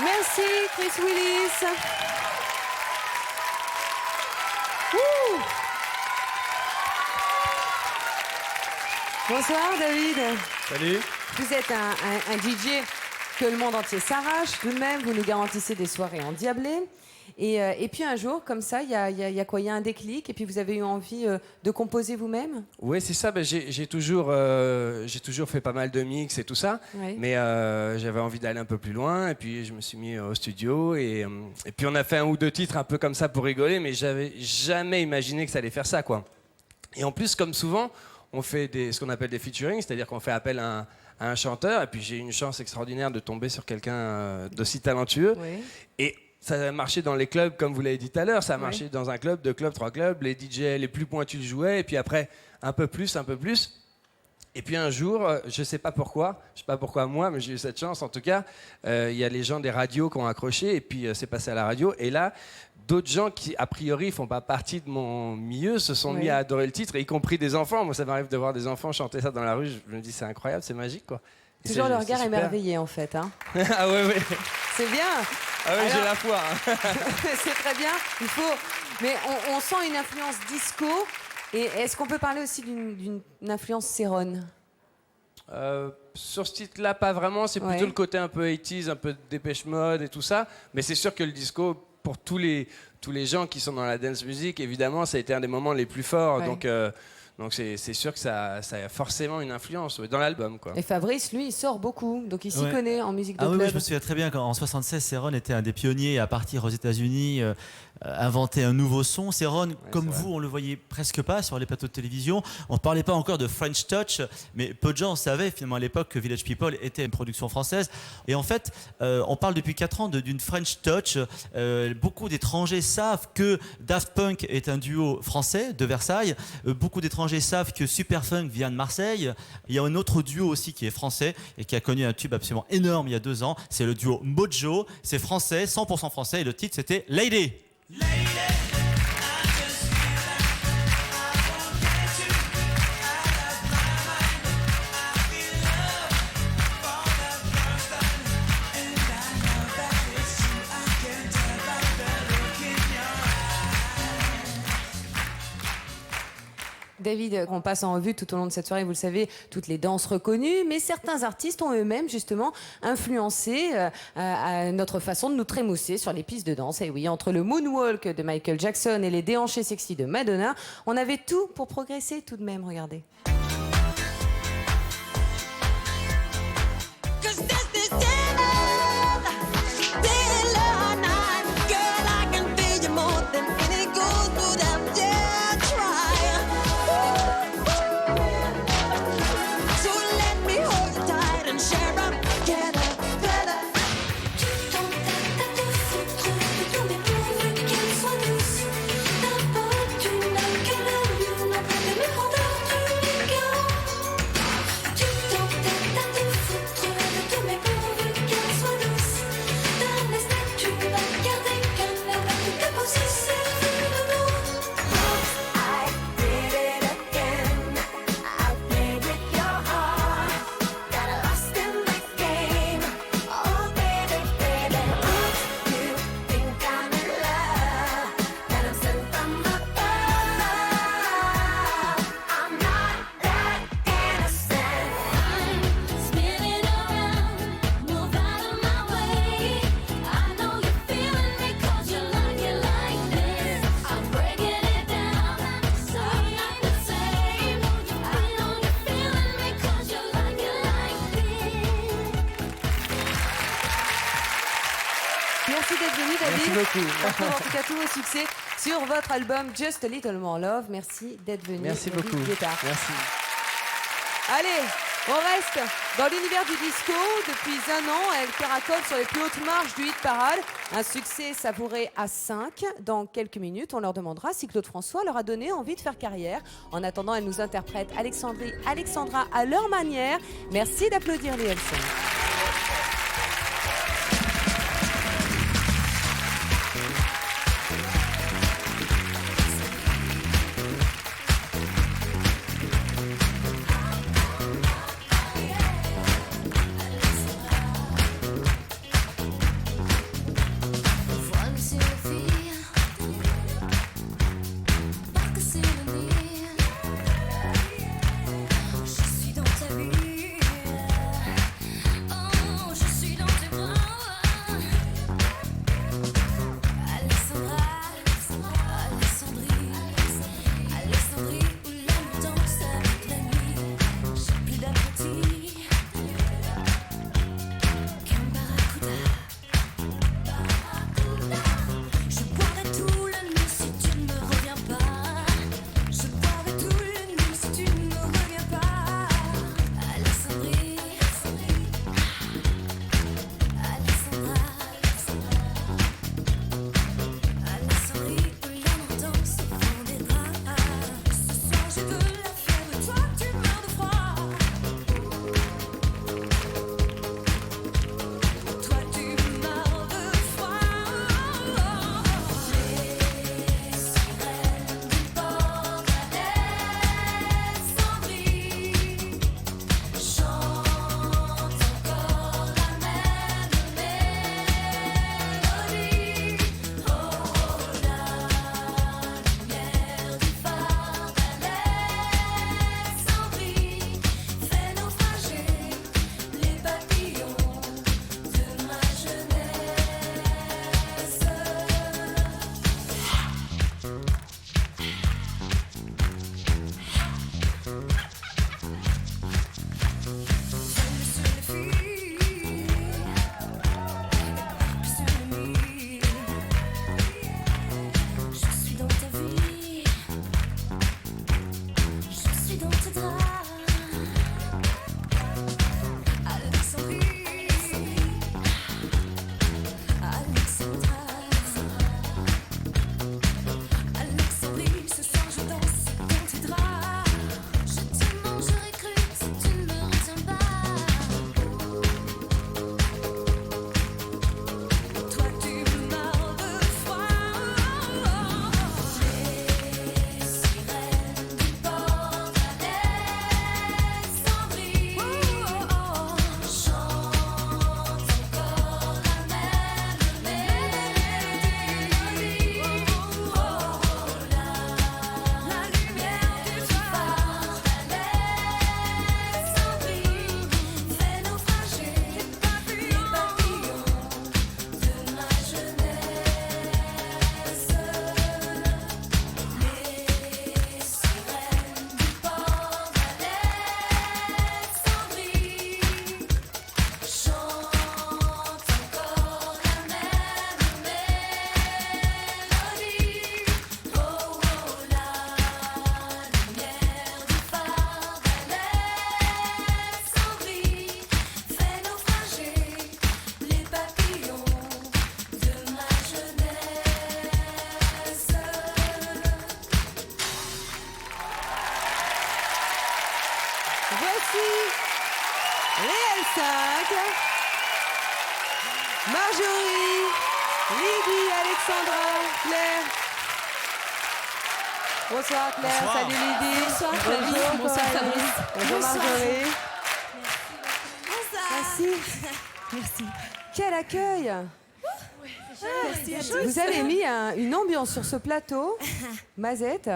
Merci Chris Willis. Ouh. Bonsoir David. Salut. Vous êtes un DJ que le monde entier s'arrache. Tout de même, vous nous garantissez des soirées endiablées. Et puis un jour, comme ça, il y a quoi? Il y a un déclic et puis vous avez eu envie de composer vous-même? Oui, c'est ça. J'ai toujours fait pas mal de mix et tout ça. Oui. Mais j'avais envie d'aller un peu plus loin. Et puis je me suis mis au studio. Et puis on a fait un ou deux titres un peu comme ça pour rigoler. Mais j'avais jamais imaginé que ça allait faire ça, quoi. Et en plus, comme souvent, on fait ce qu'on appelle des featuring. C'est-à-dire qu'on fait appel à un chanteur. Et puis j'ai eu une chance extraordinaire de tomber sur quelqu'un d'aussi talentueux. Oui. Et ça a marché dans les clubs, comme vous l'avez dit tout à l'heure. Ça a Oui. marché dans un club, deux clubs, trois clubs. Les DJ les plus pointus jouaient. Et puis après, un peu plus. Et puis un jour, je ne sais pas pourquoi moi, mais j'ai eu cette chance en tout cas, il y a les gens des radios qui ont accroché. Et puis c'est passé à la radio. Et là, d'autres gens qui, a priori, ne font pas partie de mon milieu, se sont Oui. mis à adorer le titre, y compris des enfants. Moi, ça m'arrive de voir des enfants chanter ça dans la rue. Je me dis, c'est incroyable, c'est magique, quoi. Et Toujours c'est- le c'est regard super. émerveillé en fait. Hein. Ah ouais. C'est bien. Ah ouais, j'ai Alors- la foi. hein. C'est très bien. Il faut. Mais on sent une influence disco. Et est-ce qu'on peut parler aussi d'une influence Céron? Sur ce titre-là, pas vraiment. C'est plutôt Ouais. le côté un peu 80s, un peu de Dépêche Mode et tout ça. Mais c'est sûr que le disco, pour tous les gens qui sont dans la dance music, évidemment, ça a été un des moments les plus forts. Ouais. Donc c'est sûr que ça a forcément une influence dans l'album, quoi. Et Fabrice, lui, il sort beaucoup. Donc il s'y Ouais. connaît en musique de Ah oui, club. oui, je me souviens très bien qu'en 76, Céron était un des pionniers à partir aux États-Unis, inventer un nouveau son. Céron, comme vous, on le voyait presque pas sur les plateaux de télévision. On ne parlait pas encore de French Touch, mais peu de gens savaient finalement à l'époque que Village People était une production française. Et en fait, on parle depuis 4 ans d'une French Touch. Beaucoup d'étrangers savent que Daft Punk est un duo français de Versailles. Beaucoup d'étrangers savent que Superfunk vient de Marseille. Il y a un autre duo aussi qui est français et qui a connu un tube absolument énorme il y a 2 ans. C'est le duo Mojo. C'est français, 100% français. Et le titre, c'était Lady. David, on passe en revue tout au long de cette soirée, vous le savez, toutes les danses reconnues, mais certains artistes ont eux-mêmes justement influencé à notre façon de nous trémousser sur les pistes de danse. Et oui, entre le moonwalk de Michael Jackson et les déhanchés sexy de Madonna, on avait tout pour progresser tout de même, regardez. Merci d'être venu, David. Merci beaucoup. On retrouve en tout cas tous vos succès sur votre album Just a Little More Love. Merci d'être venu. Merci David beaucoup. Guetta. Merci. Allez, on reste dans l'univers du disco. Depuis 1 an, elle caracole sur les plus hautes marches du hit parade. Un succès savouré à 5. Dans quelques minutes, on leur demandera si Claude François leur a donné envie de faire carrière. En attendant, elle nous interprète Alexandra à leur manière. Merci d'applaudir les Helson. Marjorie, Lydie, Alexandra, Claire. Bonsoir Claire, Bonsoir. salut Lydie. Bonsoir, Flavie. Bonjour, Bonsoir, Coralie. Fabrice. Bonjour Bonsoir. Marjorie. Merci. Merci. Quel accueil. Merci à tous. Vous avez mis une ambiance sur ce plateau. Mazette,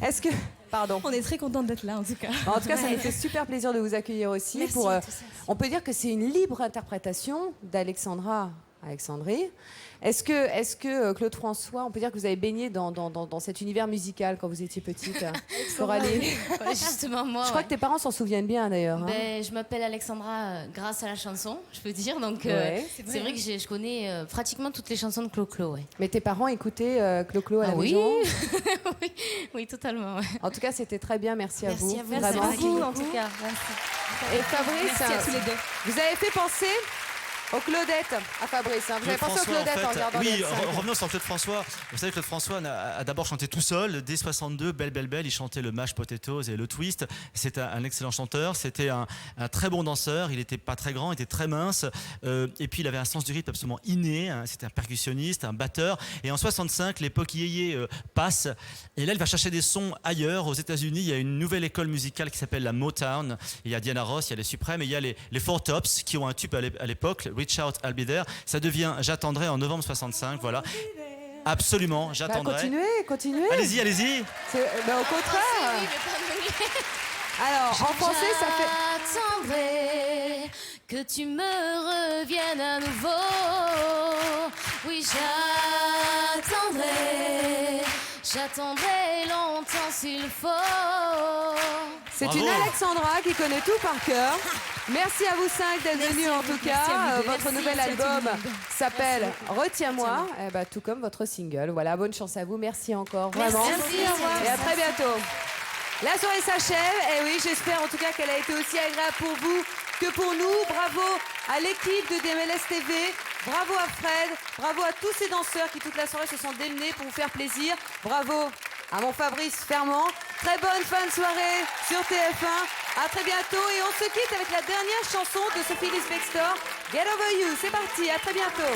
est-ce que... Pardon. On est très contente d'être là en tout cas. En tout cas, ça nous fait super plaisir de vous accueillir aussi. Merci Pour, à tous. on peut dire que c'est une libre interprétation d'Alexandra Alexandrie. Est-ce que Claude François, on peut dire que vous avez baigné dans cet univers musical quand vous étiez petite, Coralie? Ouais, justement, moi. Je crois que tes parents s'en souviennent bien d'ailleurs. hein. Ben, je m'appelle Alexandra grâce à la chanson, je peux dire. Donc, Ouais. c'est vrai que je connais pratiquement toutes les chansons de Clo-Clo. Ouais. Mais tes parents écoutaient Clo-Clo à la oui. maison? Oui, totalement. Ouais. En tout cas, c'était très bien. Merci à vous. Merci Vraiment. beaucoup, en tout cas. Merci. Et Fabrice, Merci à tous les deux. vous avez fait penser aux Claudettes à Fabrice. hein. Vous avez Claude pensé aux François, Claudettes en regardant oui, les L5. revenons sur Claude François. Vous savez, Claude François a d'abord chanté tout seul. Dès 62, Belle, Belle, Belle, il chantait le Mash Potatoes et le Twist. C'était un excellent chanteur. C'était un très bon danseur. Il n'était pas très grand, il était très mince. Et puis, il avait un sens du rythme absolument inné. hein. C'était un percussionniste, un batteur. Et en 65, l'époque yéyé passe. Et là, il va chercher des sons ailleurs. Aux États-Unis, il y a une nouvelle école musicale qui s'appelle la Motown. Il y a Diana Ross, il y a les Suprêmes et il y a les Four Tops qui ont un tube à l'époque, Reach Out, I'll Be There. Ça devient J'attendrai en novembre 65, voilà. Absolument, j'attendrai. Continuez. Allez-y, allez-y. Ben, au contraire. Alors, en français, ça fait... J'attendrai que tu me reviennes à nouveau. Oui, j'attendrai longtemps s'il faut. C'est Bravo. une Alexandra qui connaît tout par cœur. Merci à vous 5 d'être Merci venus à en vous, tout merci cas. à vous deux. Votre Merci, nouvel merci à tout le album monde. s'appelle Merci. Retiens-moi, eh ben, tout comme votre single. Voilà, bonne chance à vous. Merci encore, vraiment. Merci, au revoir. Et à très bientôt. La soirée s'achève. Et oui, j'espère en tout cas qu'elle a été aussi agréable pour vous que pour nous. Bravo à l'équipe de DMLS TV. Bravo à Fred. Bravo à tous ces danseurs qui toute la soirée se sont démenés pour vous faire plaisir. Bravo à mon Fabrice Fermand. Très bonne fin de soirée sur TF1. À très bientôt. Et on se quitte avec la dernière chanson de Sophie Ellis-Bextor, Get Over You. C'est parti, à très bientôt.